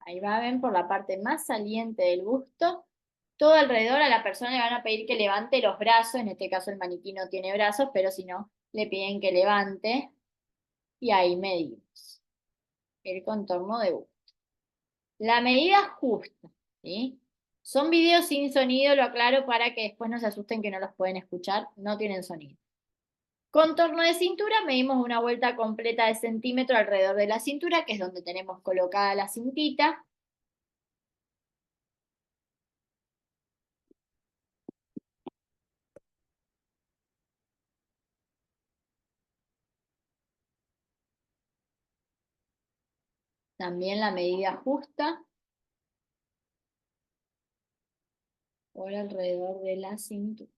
Ahí va, ven, por la parte más saliente del busto. Todo alrededor a la persona le van a pedir que levante los brazos, en este caso el maniquí no tiene brazos, pero si no, le piden que levante. Y ahí medimos el contorno de busto. La medida justa, ¿sí? Son videos sin sonido, lo aclaro para que después no se asusten que no los pueden escuchar, no tienen sonido. Contorno de cintura, medimos una vuelta completa de centímetro alrededor de la cintura, que es donde tenemos colocada la cintita. También la medida justa por alrededor de la cintura.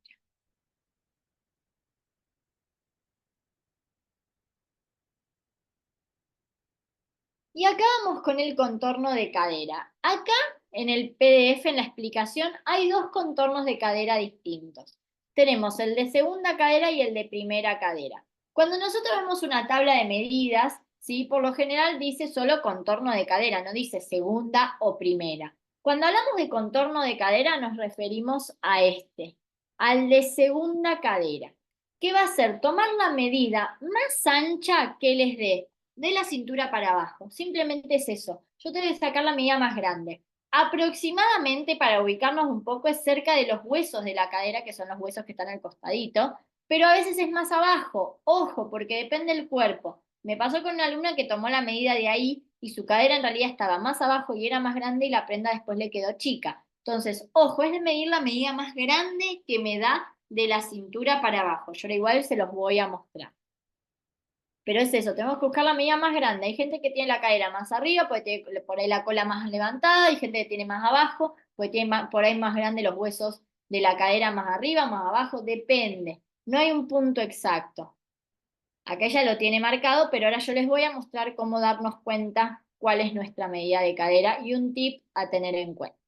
Y acá vamos con el contorno de cadera. Acá en el PDF, en la explicación, hay dos contornos de cadera distintos. Tenemos el de segunda cadera y el de primera cadera. Cuando nosotros vemos una tabla de medidas, ¿sí? Por lo general dice solo contorno de cadera, no dice segunda o primera. Cuando hablamos de contorno de cadera nos referimos a este, al de segunda cadera, que va a ser tomar la medida más ancha que les dé de la cintura para abajo. Simplemente es eso. Yo tengo que sacar la medida más grande. Aproximadamente, para ubicarnos un poco, es cerca de los huesos de la cadera, que son los huesos que están al costadito, pero a veces es más abajo. Ojo, porque depende del cuerpo. Me pasó con una alumna que tomó la medida de ahí y su cadera en realidad estaba más abajo y era más grande y la prenda después le quedó chica. Entonces, ojo, es de medir la medida más grande que me da de la cintura para abajo. Yo igual se los voy a mostrar. Pero es eso, tenemos que buscar la medida más grande. Hay gente que tiene la cadera más arriba, pues tiene por ahí la cola más levantada, hay gente que tiene más abajo, pues tiene por ahí más grande los huesos de la cadera más arriba, más abajo, depende. No hay un punto exacto. Acá ya lo tiene marcado, pero ahora yo les voy a mostrar cómo darnos cuenta cuál es nuestra medida de cadera y un tip a tener en cuenta.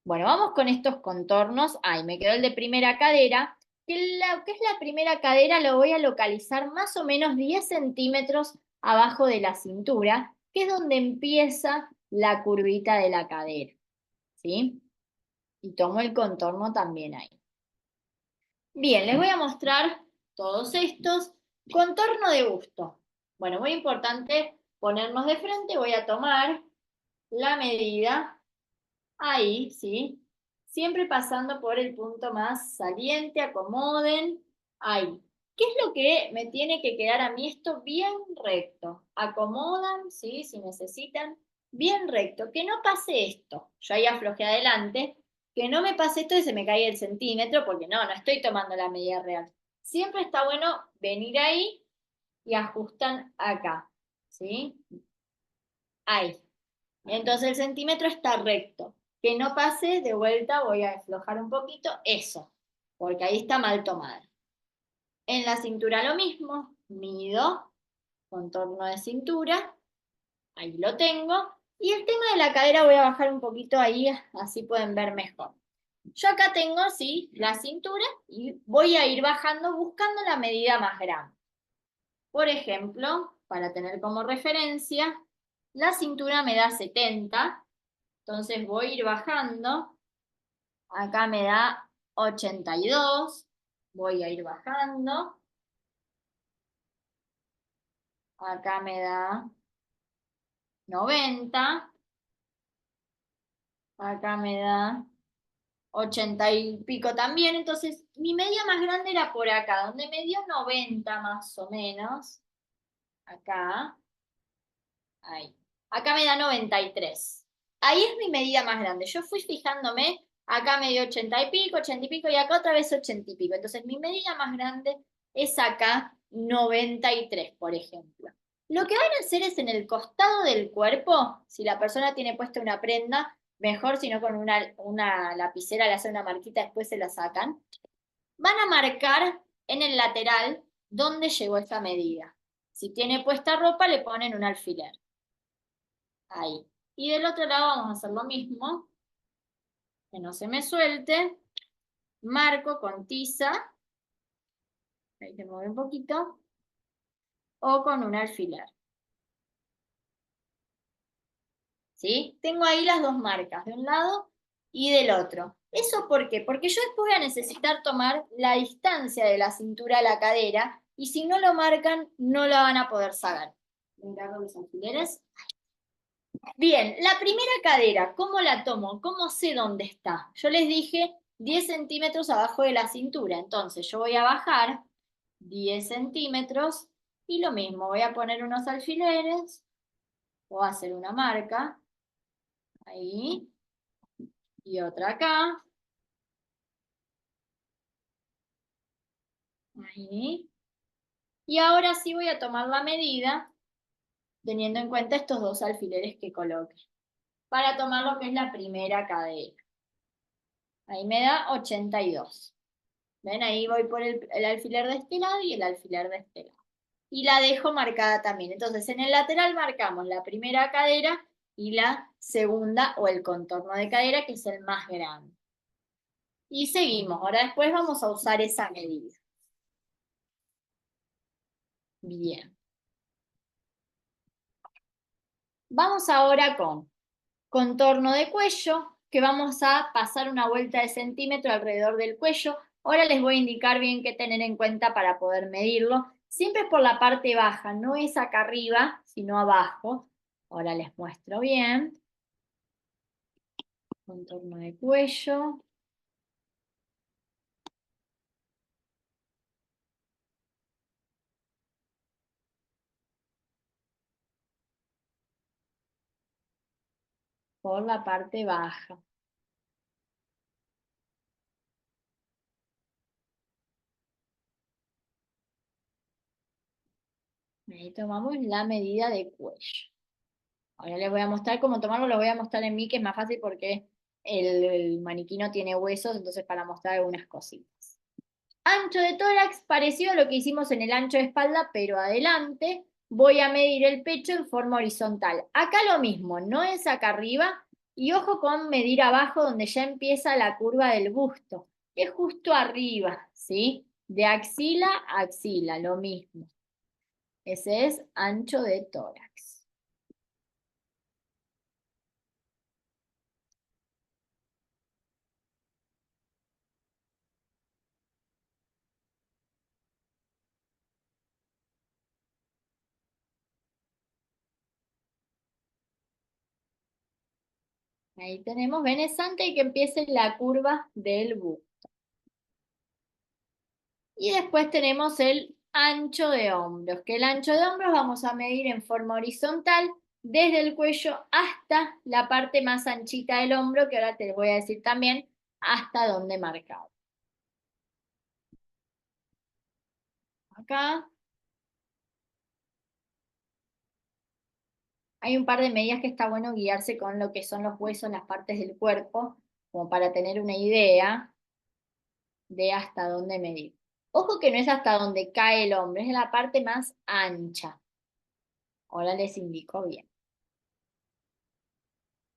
Bueno, vamos con estos contornos. Ay, me quedó el de primera cadera. Que es la primera cadera lo voy a localizar más o menos 10 centímetros abajo de la cintura, que es donde empieza la curvita de la cadera. ¿Sí? Y tomo el contorno también ahí. Bien, les voy a mostrar todos estos. Contorno de busto. Bueno, muy importante ponernos de frente. Voy a tomar la medida ahí, ¿sí? Siempre pasando por el punto más saliente, acomoden, ahí. ¿Qué es lo que me tiene que quedar a mí esto bien recto? Acomodan, ¿sí? Si necesitan, bien recto. Que no pase esto. Yo ahí aflojé adelante. Que no me pase esto y se me caiga el centímetro, porque no estoy tomando la medida real. Siempre está bueno venir ahí y ajustan acá, ¿sí? Ahí. Entonces el centímetro está recto. Que no pase, de vuelta voy a aflojar un poquito, eso, porque ahí está mal tomada. En la cintura lo mismo, mido, contorno de cintura, ahí lo tengo. Y el tema de la cadera voy a bajar un poquito ahí, así pueden ver mejor. Yo acá tengo, sí, la cintura y voy a ir bajando buscando la medida más grande. Por ejemplo, para tener como referencia, la cintura me da 70, entonces voy a ir bajando. Acá me da 82, voy a ir bajando. Acá me da 90, acá me da 80 y pico también. Entonces, mi medida más grande era por acá, donde me dio 90 más o menos. Acá, ahí. Acá me da 93. Ahí es mi medida más grande. Yo fui fijándome, acá me dio 80 y pico, y acá otra vez 80 y pico. Entonces, mi medida más grande es acá 93, por ejemplo. Lo que van a hacer es en el costado del cuerpo, si la persona tiene puesta una prenda, mejor si no con una lapicera le hacen una marquita, después se la sacan. Van a marcar en el lateral dónde llegó esa medida. Si tiene puesta ropa, le ponen un alfiler. Ahí. Y del otro lado vamos a hacer lo mismo, que no se me suelte. Marco con tiza, ahí te mueve un poquito, o con un alfiler. ¿Sí? Tengo ahí las dos marcas, de un lado y del otro. ¿Eso por qué? Porque yo después voy a necesitar tomar la distancia de la cintura a la cadera, y si no lo marcan, no la van a poder sacar. Me encargo los alfileres. Bien, la primera cadera, ¿cómo la tomo? ¿Cómo sé dónde está? Yo les dije 10 centímetros abajo de la cintura, entonces yo voy a bajar 10 centímetros y lo mismo, voy a poner unos alfileres o hacer una marca, ahí, y otra acá, ahí. Y ahora sí voy a tomar la medida, teniendo en cuenta estos dos alfileres que coloqué, para tomar lo que es la primera cadera. Ahí me da 82. ¿Ven? Ahí voy por el alfiler de este lado y el alfiler de este lado. Y la dejo marcada también. Entonces, en el lateral marcamos la primera cadera y la segunda o el contorno de cadera, que es el más grande. Y seguimos. Ahora después vamos a usar esa medida. Bien. Vamos ahora con contorno de cuello, que vamos a pasar una vuelta de centímetro alrededor del cuello. Ahora les voy a indicar bien qué tener en cuenta para poder medirlo. Siempre es por la parte baja, no es acá arriba, sino abajo. Ahora les muestro bien. Contorno de cuello. Por la parte baja. Ahí tomamos la medida de cuello. Ahora les voy a mostrar cómo tomarlo, lo voy a mostrar en mí, que es más fácil porque el maniquí no tiene huesos, entonces para mostrar algunas cositas. Ancho de tórax, parecido a lo que hicimos en el ancho de espalda, pero adelante. Voy a medir el pecho en forma horizontal. Acá lo mismo, no es acá arriba. Y ojo con medir abajo, donde ya empieza la curva del busto. Es justo arriba, ¿sí? De axila a axila, lo mismo. Ese es ancho de tórax. Ahí tenemos, ven, es antes de que empiece la curva del busto. Y después tenemos el ancho de hombros, que el ancho de hombros vamos a medir en forma horizontal desde el cuello hasta la parte más anchita del hombro, que ahora te voy a decir también hasta dónde marcado. Acá hay un par de medidas que está bueno guiarse con lo que son los huesos, las partes del cuerpo, como para tener una idea de hasta dónde medir. Ojo que no es hasta donde cae el hombro, es la parte más ancha. Ahora les indico bien.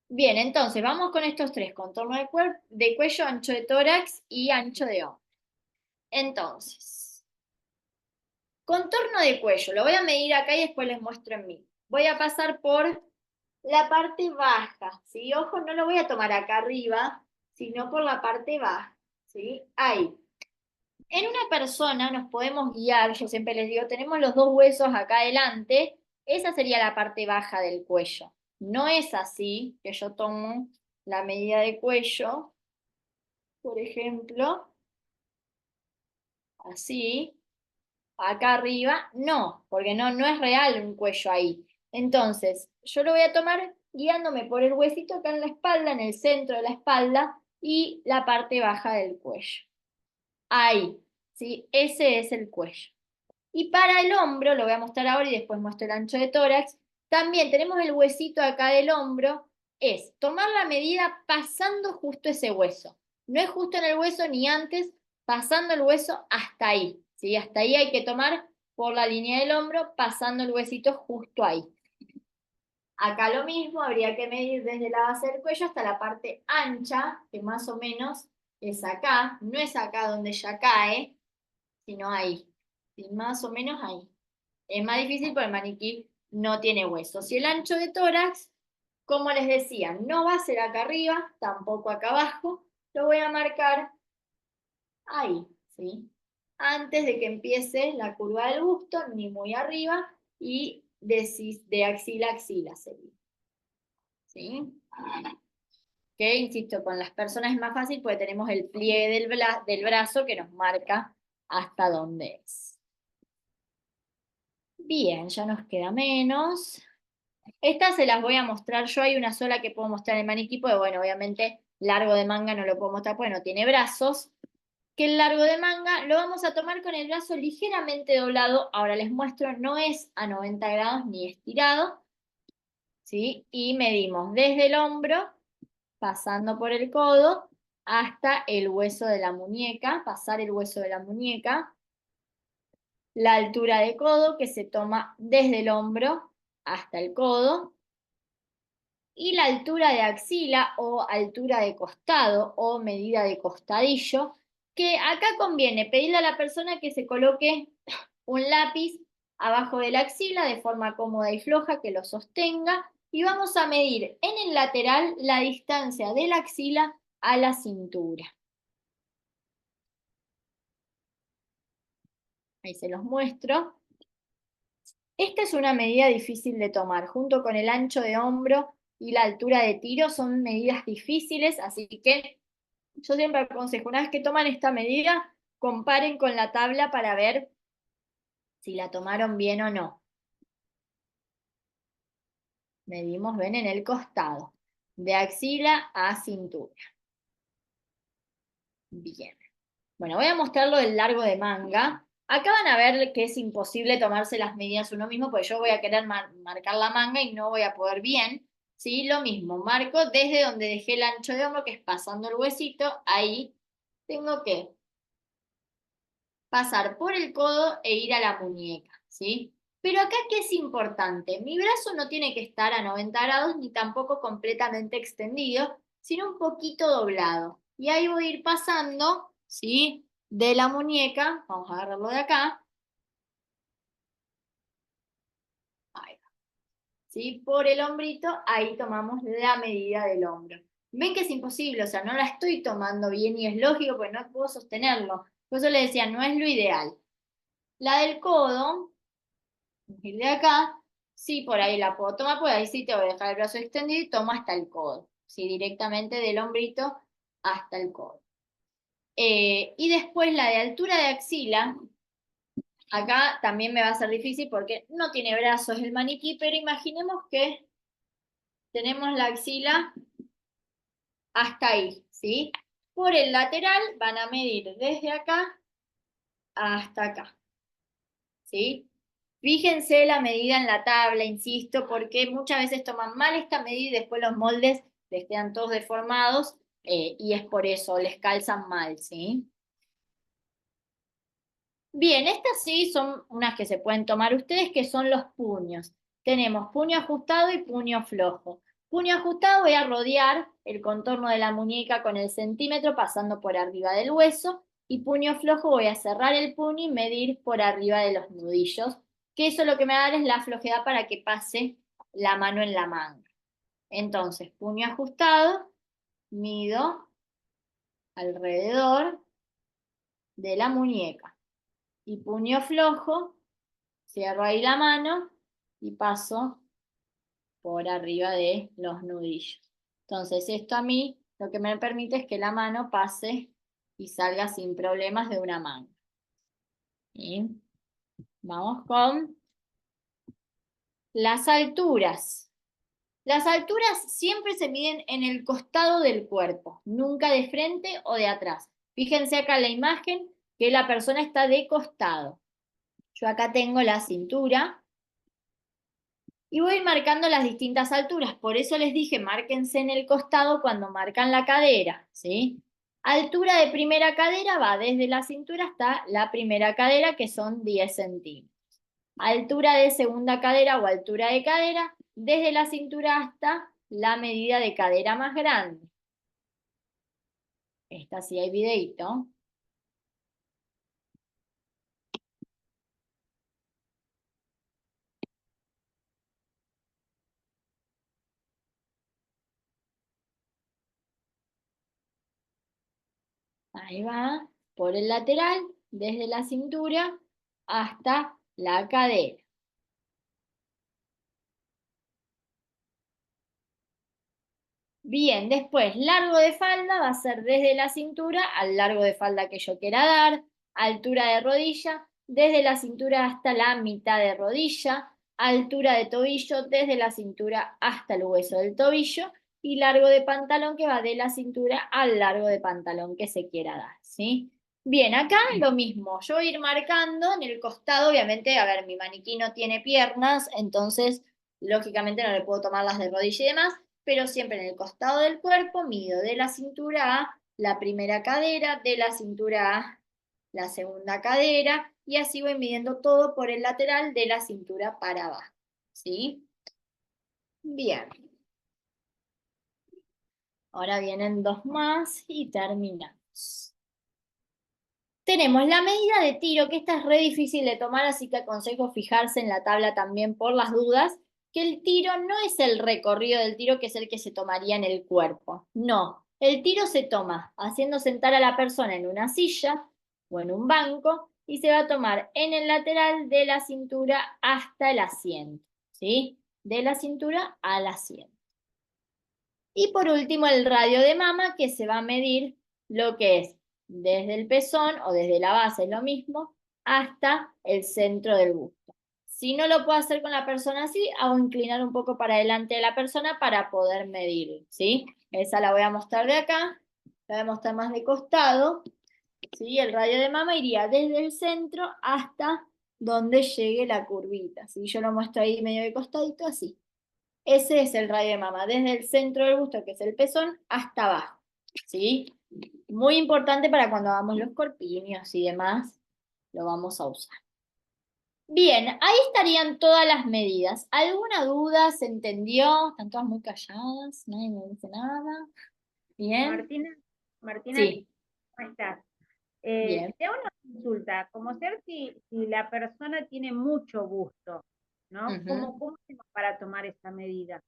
Bien, entonces vamos con estos tres, contorno de cuello, ancho de tórax y ancho de hombro. Entonces, contorno de cuello, lo voy a medir acá y después les muestro en mí. Voy a pasar por la parte baja, ¿sí? Ojo, no lo voy a tomar acá arriba, sino por la parte baja, ¿sí? Ahí. En una persona nos podemos guiar, yo siempre les digo, tenemos los dos huesos acá adelante, esa sería la parte baja del cuello. No es así que yo tomo la medida de cuello, por ejemplo, así, acá arriba, no, porque no es real un cuello ahí. Entonces, yo lo voy a tomar guiándome por el huesito acá en la espalda, en el centro de la espalda, y la parte baja del cuello. Ahí, ¿sí? Ese es el cuello. Y para el hombro, lo voy a mostrar ahora y después muestro el ancho de tórax, también tenemos el huesito acá del hombro, es tomar la medida pasando justo ese hueso. No es justo en el hueso ni antes, pasando el hueso hasta ahí. ¿Sí? Hasta ahí hay que tomar por la línea del hombro, pasando el huesito justo ahí. Acá lo mismo, habría que medir desde la base del cuello hasta la parte ancha, que más o menos es acá, no es acá donde ya cae, sino ahí. ¿Sí? Más o menos ahí. Es más difícil porque el maniquí no tiene huesos. Y el ancho de tórax, como les decía, no va a ser acá arriba, tampoco acá abajo, lo voy a marcar ahí, ¿sí? Antes de que empiece la curva del busto, ni muy arriba, y de axila a axila sería, ¿sí? Que, insisto, con las personas es más fácil porque tenemos el pliegue del brazo que nos marca hasta dónde es. Bien, ya nos queda menos. Estas se las voy a mostrar yo, hay una sola que puedo mostrar en el maniquí, porque bueno, obviamente largo de manga no lo puedo mostrar porque no tiene brazos, que el largo de manga lo vamos a tomar con el brazo ligeramente doblado, ahora les muestro, no es a 90 grados ni estirado, ¿sí? Y medimos desde el hombro, pasando por el codo, hasta el hueso de la muñeca, pasar el hueso de la muñeca, la altura de codo que se toma desde el hombro hasta el codo, y la altura de axila o altura de costado o medida de costadillo, que acá conviene pedirle a la persona que se coloque un lápiz abajo de la axila de forma cómoda y floja, que lo sostenga, y vamos a medir en el lateral la distancia de la axila a la cintura. Ahí se los muestro. Esta es una medida difícil de tomar, junto con el ancho de hombro y la altura de tiro son medidas difíciles, así que yo siempre aconsejo, una vez que toman esta medida, comparen con la tabla para ver si la tomaron bien o no. Medimos, ven, en el costado, de axila a cintura. Bien. Bueno, voy a mostrar lo del largo de manga. Acá van a ver que es imposible tomarse las medidas uno mismo, porque yo voy a querer marcar la manga y no voy a poder bien. ¿Sí? Lo mismo, marco desde donde dejé el ancho de hombro, que es pasando el huesito, ahí tengo que pasar por el codo e ir a la muñeca, ¿sí? Pero acá, ¿qué es importante? Mi brazo no tiene que estar a 90 grados ni tampoco completamente extendido, sino un poquito doblado. Y ahí voy a ir pasando, ¿sí? De la muñeca, vamos a agarrarlo de acá, ahí va, ¿sí? Por el hombrito, ahí tomamos la medida del hombro. Ven que es imposible, o sea, no la estoy tomando bien y es lógico porque no puedo sostenerlo. Por eso le decía, no es lo ideal. La del codo, ir de acá, sí, por ahí la puedo tomar, pues ahí sí te voy a dejar el brazo extendido y tomo hasta el codo, sí, directamente del hombrito hasta el codo. Y después la de altura de axila, acá también me va a ser difícil porque no tiene brazos el maniquí, pero imaginemos que tenemos la axila hasta ahí, ¿sí? Por el lateral van a medir desde acá hasta acá, ¿sí? Fíjense la medida en la tabla, insisto, porque muchas veces toman mal esta medida y después los moldes les quedan todos deformados y es por eso, les calzan mal, ¿sí? Bien, estas sí son unas que se pueden tomar ustedes, que son los puños. Tenemos puño ajustado y puño flojo. Puño ajustado voy a rodear el contorno de la muñeca con el centímetro pasando por arriba del hueso y puño flojo voy a cerrar el puño y medir por arriba de los nudillos, que eso lo que me va a dar es la flojedad para que pase la mano en la manga. Entonces, puño ajustado, mido alrededor de la muñeca y puño flojo, cierro ahí la mano y paso por arriba de los nudillos. Entonces esto a mí lo que me permite es que la mano pase y salga sin problemas de una manga. ¿Sí? Vamos con las alturas. Las alturas siempre se miden en el costado del cuerpo, nunca de frente o de atrás. Fíjense acá en la imagen que la persona está de costado. Yo acá tengo la cintura y voy a ir marcando las distintas alturas. Por eso les dije, márquense en el costado cuando marcan la cadera, ¿sí? Altura de primera cadera va desde la cintura hasta la primera cadera, que son 10 centímetros. Altura de segunda cadera o altura de cadera, desde la cintura hasta la medida de cadera más grande. Esta sí hay videito. Ahí va, por el lateral, desde la cintura hasta la cadera. Bien, después, largo de falda va a ser desde la cintura al largo de falda que yo quiera dar, altura de rodilla, desde la cintura hasta la mitad de rodilla, altura de tobillo, desde la cintura hasta el hueso del tobillo, y largo de pantalón que va de la cintura al largo de pantalón que se quiera dar, ¿sí? Bien, acá lo mismo, yo voy a ir marcando en el costado, obviamente, a ver, mi maniquí no tiene piernas, entonces, lógicamente no le puedo tomar las de rodilla y demás, pero siempre en el costado del cuerpo mido de la cintura a la primera cadera, de la cintura a la segunda cadera, y así voy midiendo todo por el lateral de la cintura para abajo, ¿sí? Bien. Ahora vienen dos más y terminamos. Tenemos la medida de tiro, que esta es re difícil de tomar, así que aconsejo fijarse en la tabla también por las dudas, que el tiro no es el recorrido del tiro, que es el que se tomaría en el cuerpo. No, el tiro se toma haciendo sentar a la persona en una silla o en un banco y se va a tomar en el lateral de la cintura hasta el asiento, ¿sí? De la cintura al asiento. Y por último, el radio de mama, que se va a medir lo que es desde el pezón o desde la base, es lo mismo, hasta el centro del busto. Si no lo puedo hacer con la persona así, hago inclinar un poco para adelante de la persona para poder medir, ¿sí? Esa la voy a mostrar de acá, la voy a mostrar más de costado, ¿sí? El radio de mama iría desde el centro hasta donde llegue la curvita, ¿sí? Yo lo muestro ahí medio de costadito, así. Ese es el radio de mama, desde el centro del busto, que es el pezón, hasta abajo, ¿sí? Muy importante para cuando hagamos los corpiños y demás, lo vamos a usar. Bien, ahí estarían todas las medidas. ¿Alguna duda? ¿Se entendió? Están todas muy calladas, nadie me dice nada. Bien. Martina, Sí, ¿cómo estás? bien. Te hago una consulta, como ser si la persona tiene mucho gusto, ¿no? Ujú. ¿Cómo hacemos para tomar esa medida?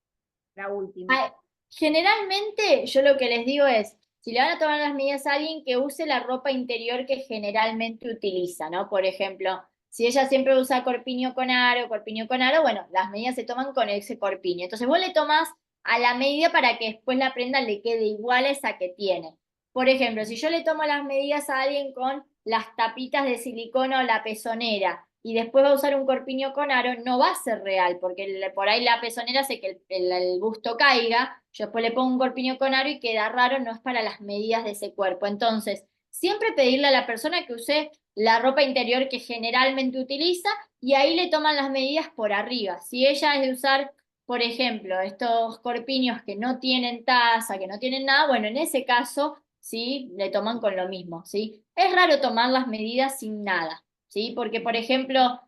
La última. Ah, generalmente, yo lo que les digo es, si le van a tomar las medidas a alguien que use la ropa interior que generalmente utiliza, ¿no? Por ejemplo, si ella siempre usa corpiño con aro, bueno, las medidas se toman con ese corpiño. Entonces vos le tomás a la medida para que después la prenda le quede igual a esa que tiene. Por ejemplo, si yo le tomo las medidas a alguien con las tapitas de silicona o la pezonera, y después va a usar un corpiño con aro, no va a ser real, porque por ahí la pezonera hace que el busto caiga, yo después le pongo un corpiño con aro y queda raro, no es para las medidas de ese cuerpo. Entonces, siempre pedirle a la persona que use la ropa interior que generalmente utiliza, y ahí le toman las medidas por arriba. Si ella es de usar, por ejemplo, estos corpiños que no tienen taza, que no tienen nada, bueno, en ese caso, sí, le toman con lo mismo, ¿sí? Es raro tomar las medidas sin nada, ¿sí? Porque, por ejemplo,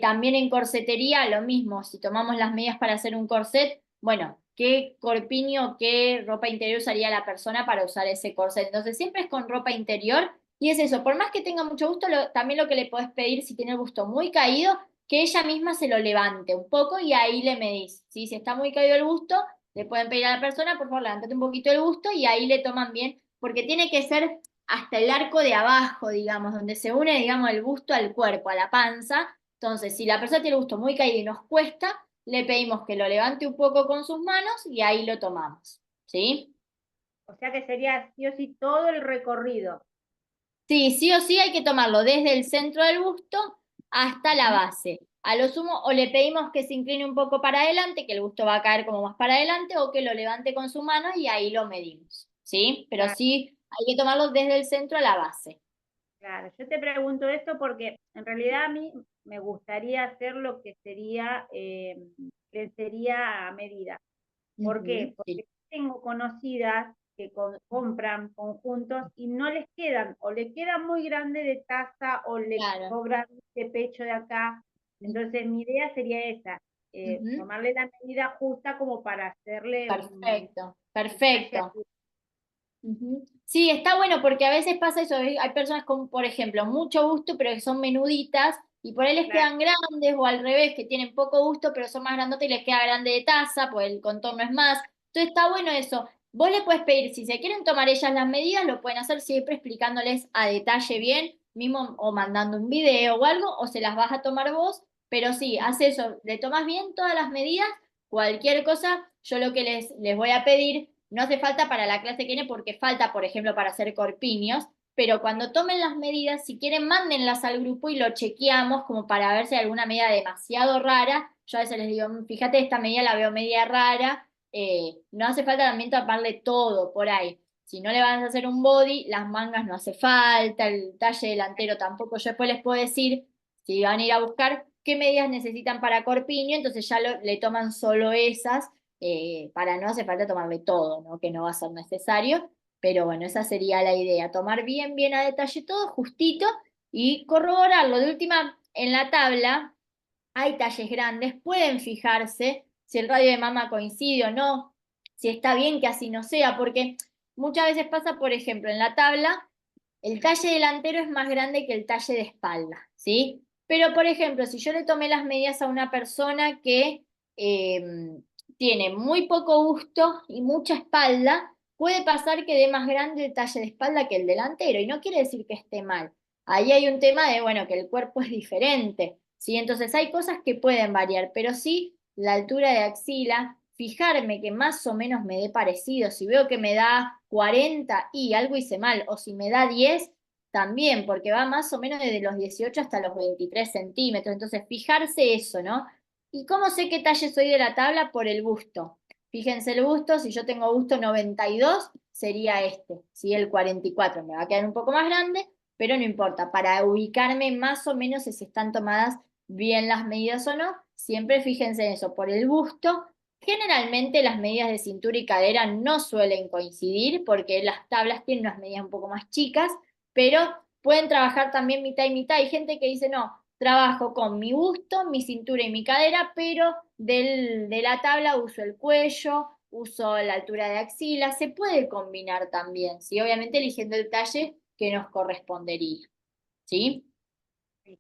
también en corsetería lo mismo, si tomamos las medidas para hacer un corset, bueno, ¿qué corpiño, qué ropa interior usaría la persona para usar ese corset? Entonces siempre es con ropa interior y es eso, por más que tenga mucho gusto, también lo que le podés pedir si tiene el busto muy caído, que ella misma se lo levante un poco y ahí le medís, ¿sí? Si está muy caído el busto, le pueden pedir a la persona, por favor, levántate un poquito el busto y ahí le toman bien, porque tiene que ser hasta el arco de abajo, digamos, donde se une, digamos, el busto al cuerpo, a la panza. Entonces, si la persona tiene el busto muy caído y nos cuesta, le pedimos que lo levante un poco con sus manos y ahí lo tomamos, ¿sí? O sea que sería sí o sí todo el recorrido. Sí o sí hay que tomarlo desde el centro del busto hasta la base. A lo sumo, o le pedimos que se incline un poco para adelante, que el busto va a caer como más para adelante, o que lo levante con su mano y ahí lo medimos, ¿sí? Pero Claro, sí hay que tomarlo desde el centro a la base. claro. Yo te pregunto esto porque en realidad a mí me gustaría hacer lo que sería lencería a medida. ¿Por qué? Ujú, sí, Porque tengo conocidas que compran conjuntos y no les quedan, o le quedan muy grande de taza o le claro. sobra de pecho de acá. Entonces mi idea sería esa, Ujú, tomarle la medida justa como para hacerle perfecto, un talle perfecto. así. Ujú. Sí, está bueno porque a veces pasa eso, hay personas con, por ejemplo, mucho gusto, pero que son menuditas, y por ahí les Claro, quedan grandes, o al revés, que tienen poco gusto, pero son más grandotes y les queda grande de taza, pues el contorno es más. Entonces está bueno eso. Vos le puedes pedir, si se quieren tomar ellas las medidas, lo pueden hacer siempre explicándoles a detalle bien, mismo o mandando un video o algo, o se las vas a tomar vos, pero sí, haz eso, le tomas bien todas las medidas, cualquier cosa, yo lo que les voy a pedir, no hace falta para la clase que viene porque falta, por ejemplo, para hacer corpiños, pero cuando tomen las medidas, si quieren, mándenlas al grupo y lo chequeamos como para ver si hay alguna medida demasiado rara. Yo a veces les digo, fíjate, esta medida la veo media rara, no hace falta también taparle todo por ahí. Si no le van a hacer un body, las mangas no hace falta, el talle delantero tampoco. Yo después les puedo decir, si van a ir a buscar qué medidas necesitan para corpiño, entonces ya le toman solo esas, para no hace falta tomarle todo, ¿no? Que no va a ser necesario, pero bueno, esa sería la idea, tomar bien, bien a detalle todo, justito, y corroborarlo. De última, en la tabla hay talles grandes, pueden fijarse si el radio de mama coincide o no, si está bien que así no sea, porque muchas veces pasa, por ejemplo, en la tabla, el talle delantero es más grande que el talle de espalda, ¿sí? Pero, por ejemplo, si yo le tomé las medidas a una persona que tiene muy poco busto y mucha espalda, puede pasar que dé más grande el talle de espalda que el delantero, y no quiere decir que esté mal. Ahí hay un tema de, bueno, que el cuerpo es diferente, ¿sí? Entonces hay cosas que pueden variar, pero sí la altura de axila, fijarme que más o menos me dé parecido. Si veo que me da 40 y algo hice mal, o si me da 10, también, porque va más o menos desde los 18 hasta los 23 centímetros. Entonces, fijarse eso, ¿no? ¿Y cómo sé qué talle soy de la tabla? Por el busto. Fíjense el busto, si yo tengo busto 92, sería este, ¿sí? El 44. Me va a quedar un poco más grande, pero no importa. Para ubicarme más o menos si están tomadas bien las medidas o no, siempre fíjense en eso, por el busto. Generalmente las medidas de cintura y cadera no suelen coincidir porque las tablas tienen unas medidas un poco más chicas, pero pueden trabajar también mitad y mitad. Hay gente que dice, no, trabajo con mi busto, mi cintura y mi cadera, pero de la tabla uso el cuello, uso la altura de axila, se puede combinar también, ¿sí? Obviamente eligiendo el talle que nos correspondería, ¿sí? sí.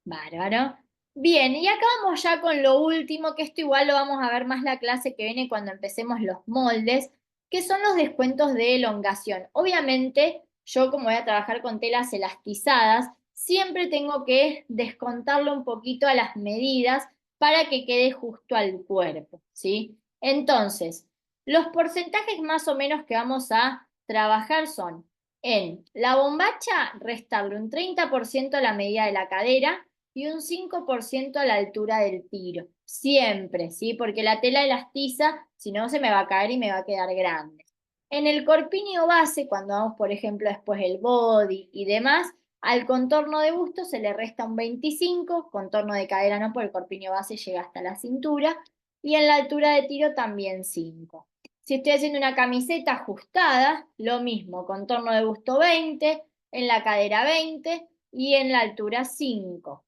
Bárbaro. Bien, y acá vamos ya con lo último, que esto igual lo vamos a ver más la clase que viene cuando empecemos los moldes, que son los descuentos de elongación. Obviamente, yo como voy a trabajar con telas elastizadas, siempre tengo que descontarlo un poquito a las medidas para que quede justo al cuerpo, ¿sí? Entonces, los porcentajes más o menos que vamos a trabajar son en la bombacha, restarle un 30% a la medida de la cadera y un 5% a la altura del tiro. Siempre, ¿sí? Porque la tela elastiza, si no se me va a caer y me va a quedar grande. En el corpiño base, cuando vamos, por ejemplo, después el body y demás, al contorno de busto se le resta un 25, contorno de cadera no, porque el corpiño base llega hasta la cintura, y en la altura de tiro también 5. Si estoy haciendo una camiseta ajustada, lo mismo, contorno de busto 20, en la cadera 20 y en la altura 5.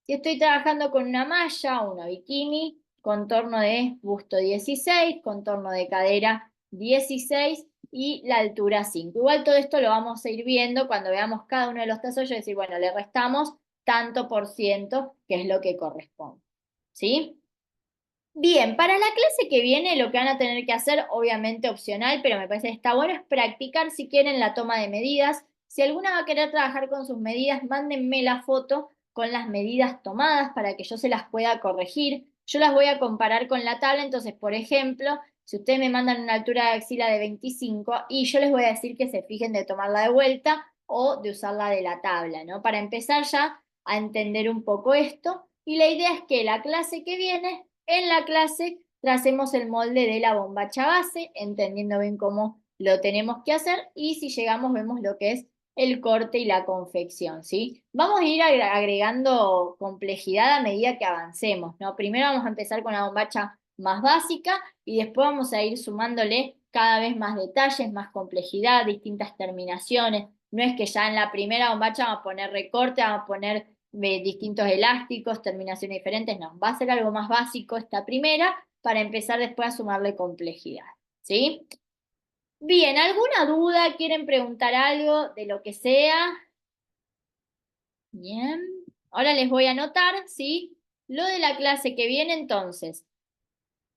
Si estoy trabajando con una malla o una bikini, contorno de busto 16, contorno de cadera 16 y la altura 5. Igual todo esto lo vamos a ir viendo cuando veamos cada uno de los trazos, yo decir, bueno, le restamos tanto por ciento, que es lo que corresponde. ¿Sí? Bien, para la clase que viene lo que van a tener que hacer, obviamente opcional, pero me parece que está bueno, es practicar si quieren la toma de medidas. Si alguna va a querer trabajar con sus medidas, mándenme la foto con las medidas tomadas para que yo se las pueda corregir. Yo las voy a comparar con la tabla, entonces, por ejemplo, si ustedes me mandan una altura de axila de 25 y yo les voy a decir que se fijen de tomarla de vuelta o de usarla de la tabla, ¿no? Para empezar ya a entender un poco esto. Y la idea es que la clase que viene, en la clase, tracemos el molde de la bombacha base, entendiendo bien cómo lo tenemos que hacer, y si llegamos vemos lo que es el corte y la confección, ¿sí? Vamos a ir agregando complejidad a medida que avancemos, ¿no? Primero vamos a empezar con la bombacha más básica y después vamos a ir sumándole cada vez más detalles, más complejidad, distintas terminaciones. No es que ya en la primera bombacha vamos a poner recorte, vamos a poner distintos elásticos, terminaciones diferentes, no. Va a ser algo más básico esta primera para empezar después a sumarle complejidad, ¿sí? Bien, ¿alguna duda? ¿Quieren preguntar algo de lo que sea? Bien. Ahora les voy a anotar, ¿sí? Lo de la clase que viene, entonces.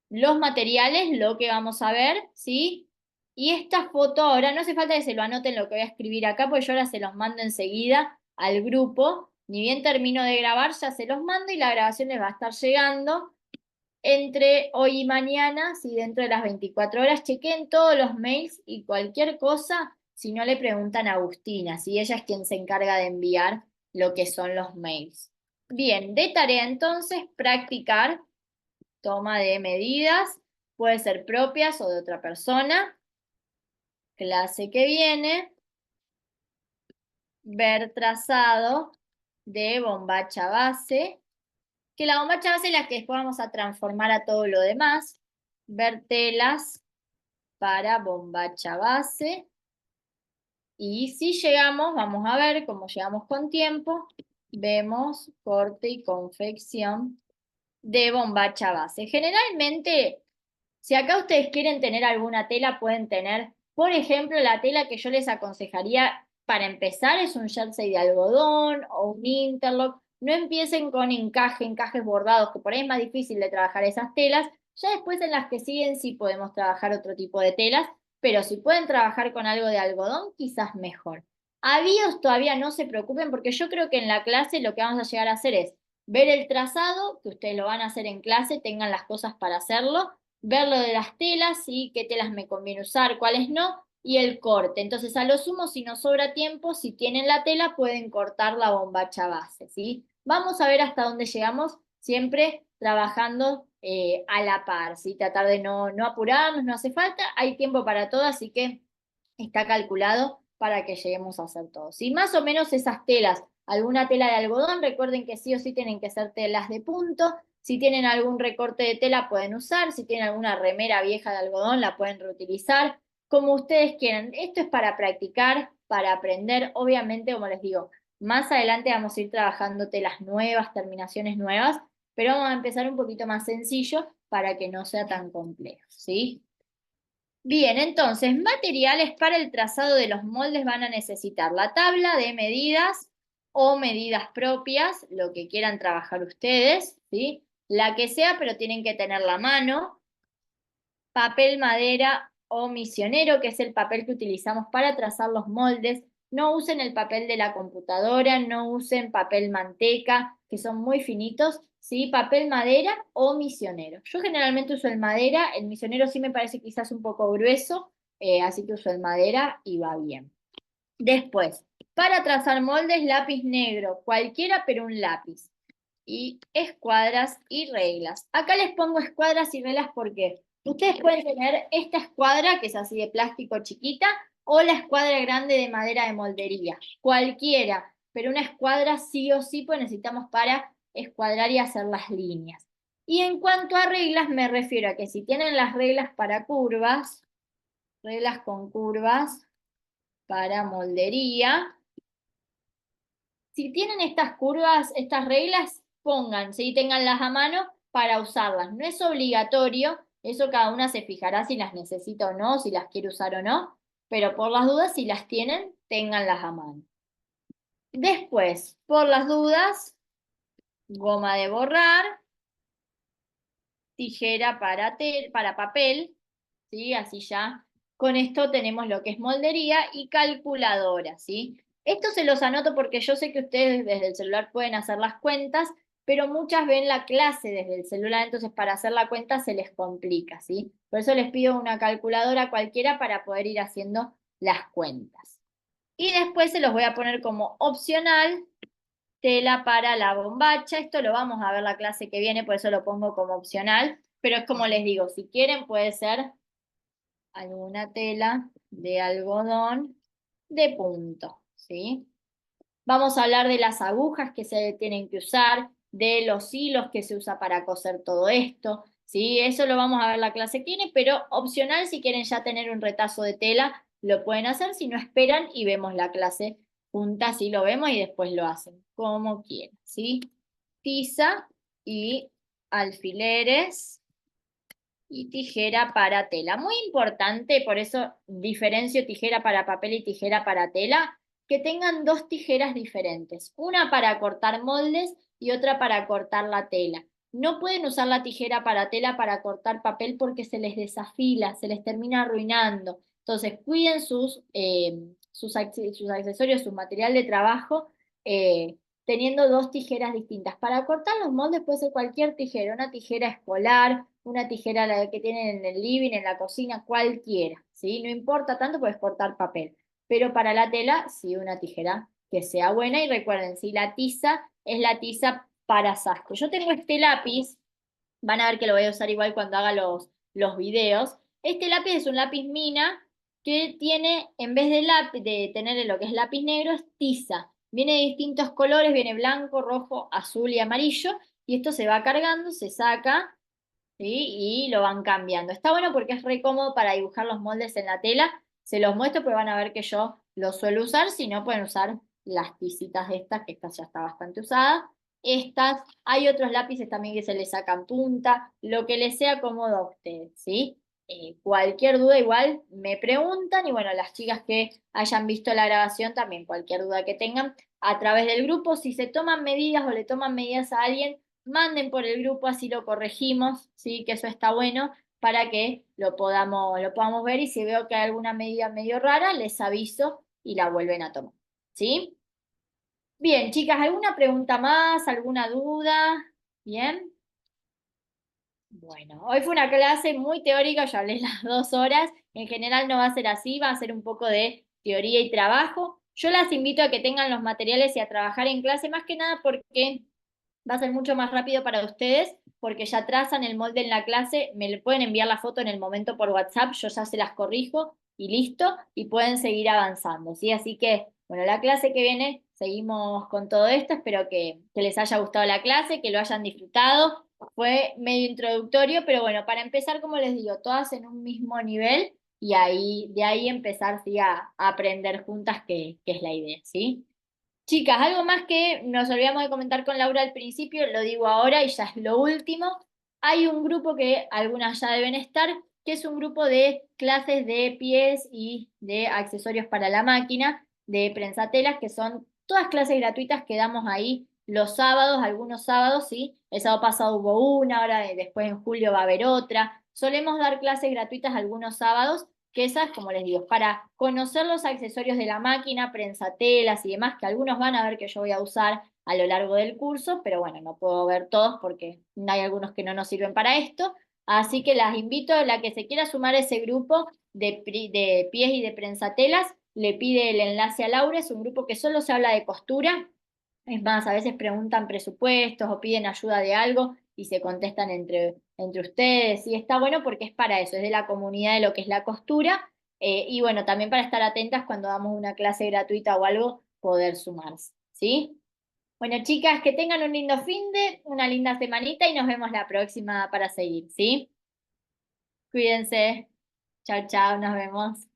Los materiales, lo que vamos a ver, ¿sí? Y esta foto, ahora no hace falta que se lo anoten lo que voy a escribir acá, porque yo ahora se los mando enseguida al grupo. Ni bien termino de grabar, ya se los mando y la grabación les va a estar llegando entre hoy y mañana, si dentro de las 24 horas chequen todos los mails y cualquier cosa, si no le preguntan a Agustina, si ella es quien se encarga de enviar lo que son los mails. Bien, de tarea entonces, practicar toma de medidas, puede ser propias o de otra persona. Clase que viene, ver trazado de bombacha base, que la bombacha base es la que después vamos a transformar a todo lo demás. Ver telas para bombacha base. Y si llegamos, vamos a ver cómo llegamos con tiempo, vemos corte y confección de bombacha base. Generalmente, si acá ustedes quieren tener alguna tela, pueden tener, por ejemplo, la tela que yo les aconsejaría para empezar es un jersey de algodón o un interlock. No empiecen con encajes bordados, que por ahí es más difícil de trabajar esas telas. Ya después en las que siguen sí podemos trabajar otro tipo de telas, pero si pueden trabajar con algo de algodón, quizás mejor. Avíos todavía no se preocupen porque yo creo que en la clase lo que vamos a llegar a hacer es ver el trazado, que ustedes lo van a hacer en clase, tengan las cosas para hacerlo, ver lo de las telas, ¿sí? Qué telas me conviene usar, cuáles no, y el corte. Entonces, a lo sumo, si nos sobra tiempo, si tienen la tela, pueden cortar la bombacha base, ¿sí? Vamos a ver hasta dónde llegamos, siempre trabajando a la par, ¿sí? Tratar de no apurarnos, no hace falta, hay tiempo para todo, así que está calculado para que lleguemos a hacer todo. Si más o menos esas telas, alguna tela de algodón, recuerden que sí o sí tienen que ser telas de punto. Si tienen algún recorte de tela pueden usar, si tienen alguna remera vieja de algodón la pueden reutilizar, como ustedes quieran. Esto es para practicar, para aprender, obviamente, como les digo, más adelante vamos a ir trabajando telas nuevas, terminaciones nuevas, pero vamos a empezar un poquito más sencillo para que no sea tan complejo, ¿sí? Bien, entonces, materiales para el trazado de los moldes van a necesitar la tabla de medidas o medidas propias, lo que quieran trabajar ustedes, ¿sí? La que sea, pero tienen que tener la mano. Papel madera o misionero, que es el papel que utilizamos para trazar los moldes. No usen el papel de la computadora, no usen papel manteca, que son muy finitos, ¿sí? Papel madera o misionero. Yo generalmente uso el madera, el misionero sí me parece quizás un poco grueso, así que uso el madera y va bien. Después, para trazar moldes, lápiz negro, cualquiera pero un lápiz. Y escuadras y reglas. Acá les pongo escuadras y reglas porque ustedes pueden tener esta escuadra, que es así de plástico chiquita, o la escuadra grande de madera de moldería. Cualquiera, pero una escuadra sí o sí pues necesitamos para escuadrar y hacer las líneas. Y en cuanto a reglas, me refiero a que si tienen las reglas para curvas, reglas con curvas para moldería, si tienen estas curvas, estas reglas, pónganse y tenganlas a mano para usarlas. No es obligatorio, eso cada una se fijará si las necesita o no, si las quiere usar o no, pero por las dudas, si las tienen, ténganlas a mano. Después, por las dudas, goma de borrar, tijera para papel, ¿sí? Así ya. Con esto tenemos lo que es moldería y calculadora, ¿sí? Esto se los anoto porque yo sé que ustedes desde el celular pueden hacer las cuentas, pero muchas ven la clase desde el celular, entonces para hacer la cuenta se les complica, ¿sí? Por eso les pido una calculadora cualquiera para poder ir haciendo las cuentas. Y después se los voy a poner como opcional tela para la bombacha. Esto lo vamos a ver la clase que viene, por eso lo pongo como opcional, pero es como les digo, si quieren puede ser alguna tela de algodón de punto, ¿sí? Vamos a hablar de las agujas que se tienen que usar, de los hilos que se usa para coser todo esto, ¿sí? Eso lo vamos a ver la clase que viene, pero opcional si quieren ya tener un retazo de tela, lo pueden hacer, si no esperan y vemos la clase juntas, y lo vemos y después lo hacen, como quieran, ¿sí? Tiza y alfileres y tijera para tela. Muy importante, por eso diferencio tijera para papel y tijera para tela, que tengan dos tijeras diferentes, una para cortar moldes y otra para cortar la tela. No pueden usar la tijera para tela para cortar papel porque se les desafila, se les termina arruinando. Entonces, cuiden sus accesorios, su material de trabajo, teniendo dos tijeras distintas. Para cortar los moldes puede ser cualquier tijera, una tijera escolar, una tijera la que tienen en el living, en la cocina, cualquiera, ¿sí? No importa tanto, puedes cortar papel. Pero para la tela, sí, una tijera que sea buena. Y recuerden, si la tiza es la tiza para sastre. Yo tengo este lápiz, van a ver que lo voy a usar igual cuando haga los videos. Este lápiz es un lápiz mina que tiene, en vez de tener lo que es lápiz negro, es tiza. Viene de distintos colores, viene blanco, rojo, azul y amarillo. Y esto se va cargando, se saca, ¿sí? Y lo van cambiando. Está bueno porque es re cómodo para dibujar los moldes en la tela. Se los muestro porque van a ver que yo lo suelo usar. Si no, pueden usar las tizitas estas, que esta ya está bastante usada. Estas, hay otros lápices también que se les sacan punta, lo que les sea cómodo a ustedes, ¿sí? Cualquier duda igual me preguntan y bueno, las chicas que hayan visto la grabación también, cualquier duda que tengan a través del grupo, si se toman medidas o le toman medidas a alguien, manden por el grupo, así lo corregimos, ¿sí? Que eso está bueno para que lo podamos ver y si veo que hay alguna medida medio rara, les aviso y la vuelven a tomar, ¿sí? Bien, chicas, ¿alguna pregunta más? ¿Alguna duda? ¿Bien? Bueno, hoy fue una clase muy teórica, ya hablé las 2 horas. En general no va a ser así, va a ser un poco de teoría y trabajo. Yo las invito a que tengan los materiales y a trabajar en clase, más que nada porque va a ser mucho más rápido para ustedes, porque ya trazan el molde en la clase, me le pueden enviar la foto en el momento por WhatsApp, yo ya se las corrijo y listo, y pueden seguir avanzando, ¿sí? Así que, bueno, la clase que viene seguimos con todo esto, espero que les haya gustado la clase, que lo hayan disfrutado, fue medio introductorio, pero bueno, para empezar, como les digo, todas en un mismo nivel, y de ahí empezar, ¿sí? a aprender juntas, que es la idea, ¿sí? Chicas, algo más que nos olvidamos de comentar con Laura al principio, lo digo ahora y ya es lo último. Hay un grupo que algunas ya deben estar, que es un grupo de clases de pies y de accesorios para la máquina, de prensatelas, que son todas clases gratuitas que damos ahí los sábados, algunos sábados, ¿sí? El sábado pasado hubo una, ahora después en julio va a haber otra. Solemos dar clases gratuitas algunos sábados que esas, como les digo, para conocer los accesorios de la máquina, prensatelas y demás, que algunos van a ver que yo voy a usar a lo largo del curso, pero bueno, no puedo ver todos porque hay algunos que no nos sirven para esto, Así que las invito, la que se quiera sumar a ese grupo de pies y de prensatelas, le pide el enlace a Laura, es un grupo que solo se habla de costura. Es más, a veces preguntan presupuestos o piden ayuda de algo y se contestan entre ustedes. Y está bueno porque es para eso, es de la comunidad de lo que es la costura. Y bueno, también para estar atentas cuando damos una clase gratuita o algo, poder sumarse. ¿Sí? Bueno, chicas, que tengan un lindo una linda semanita y nos vemos la próxima para seguir. ¿Sí? Cuídense. Chao, chao, nos vemos.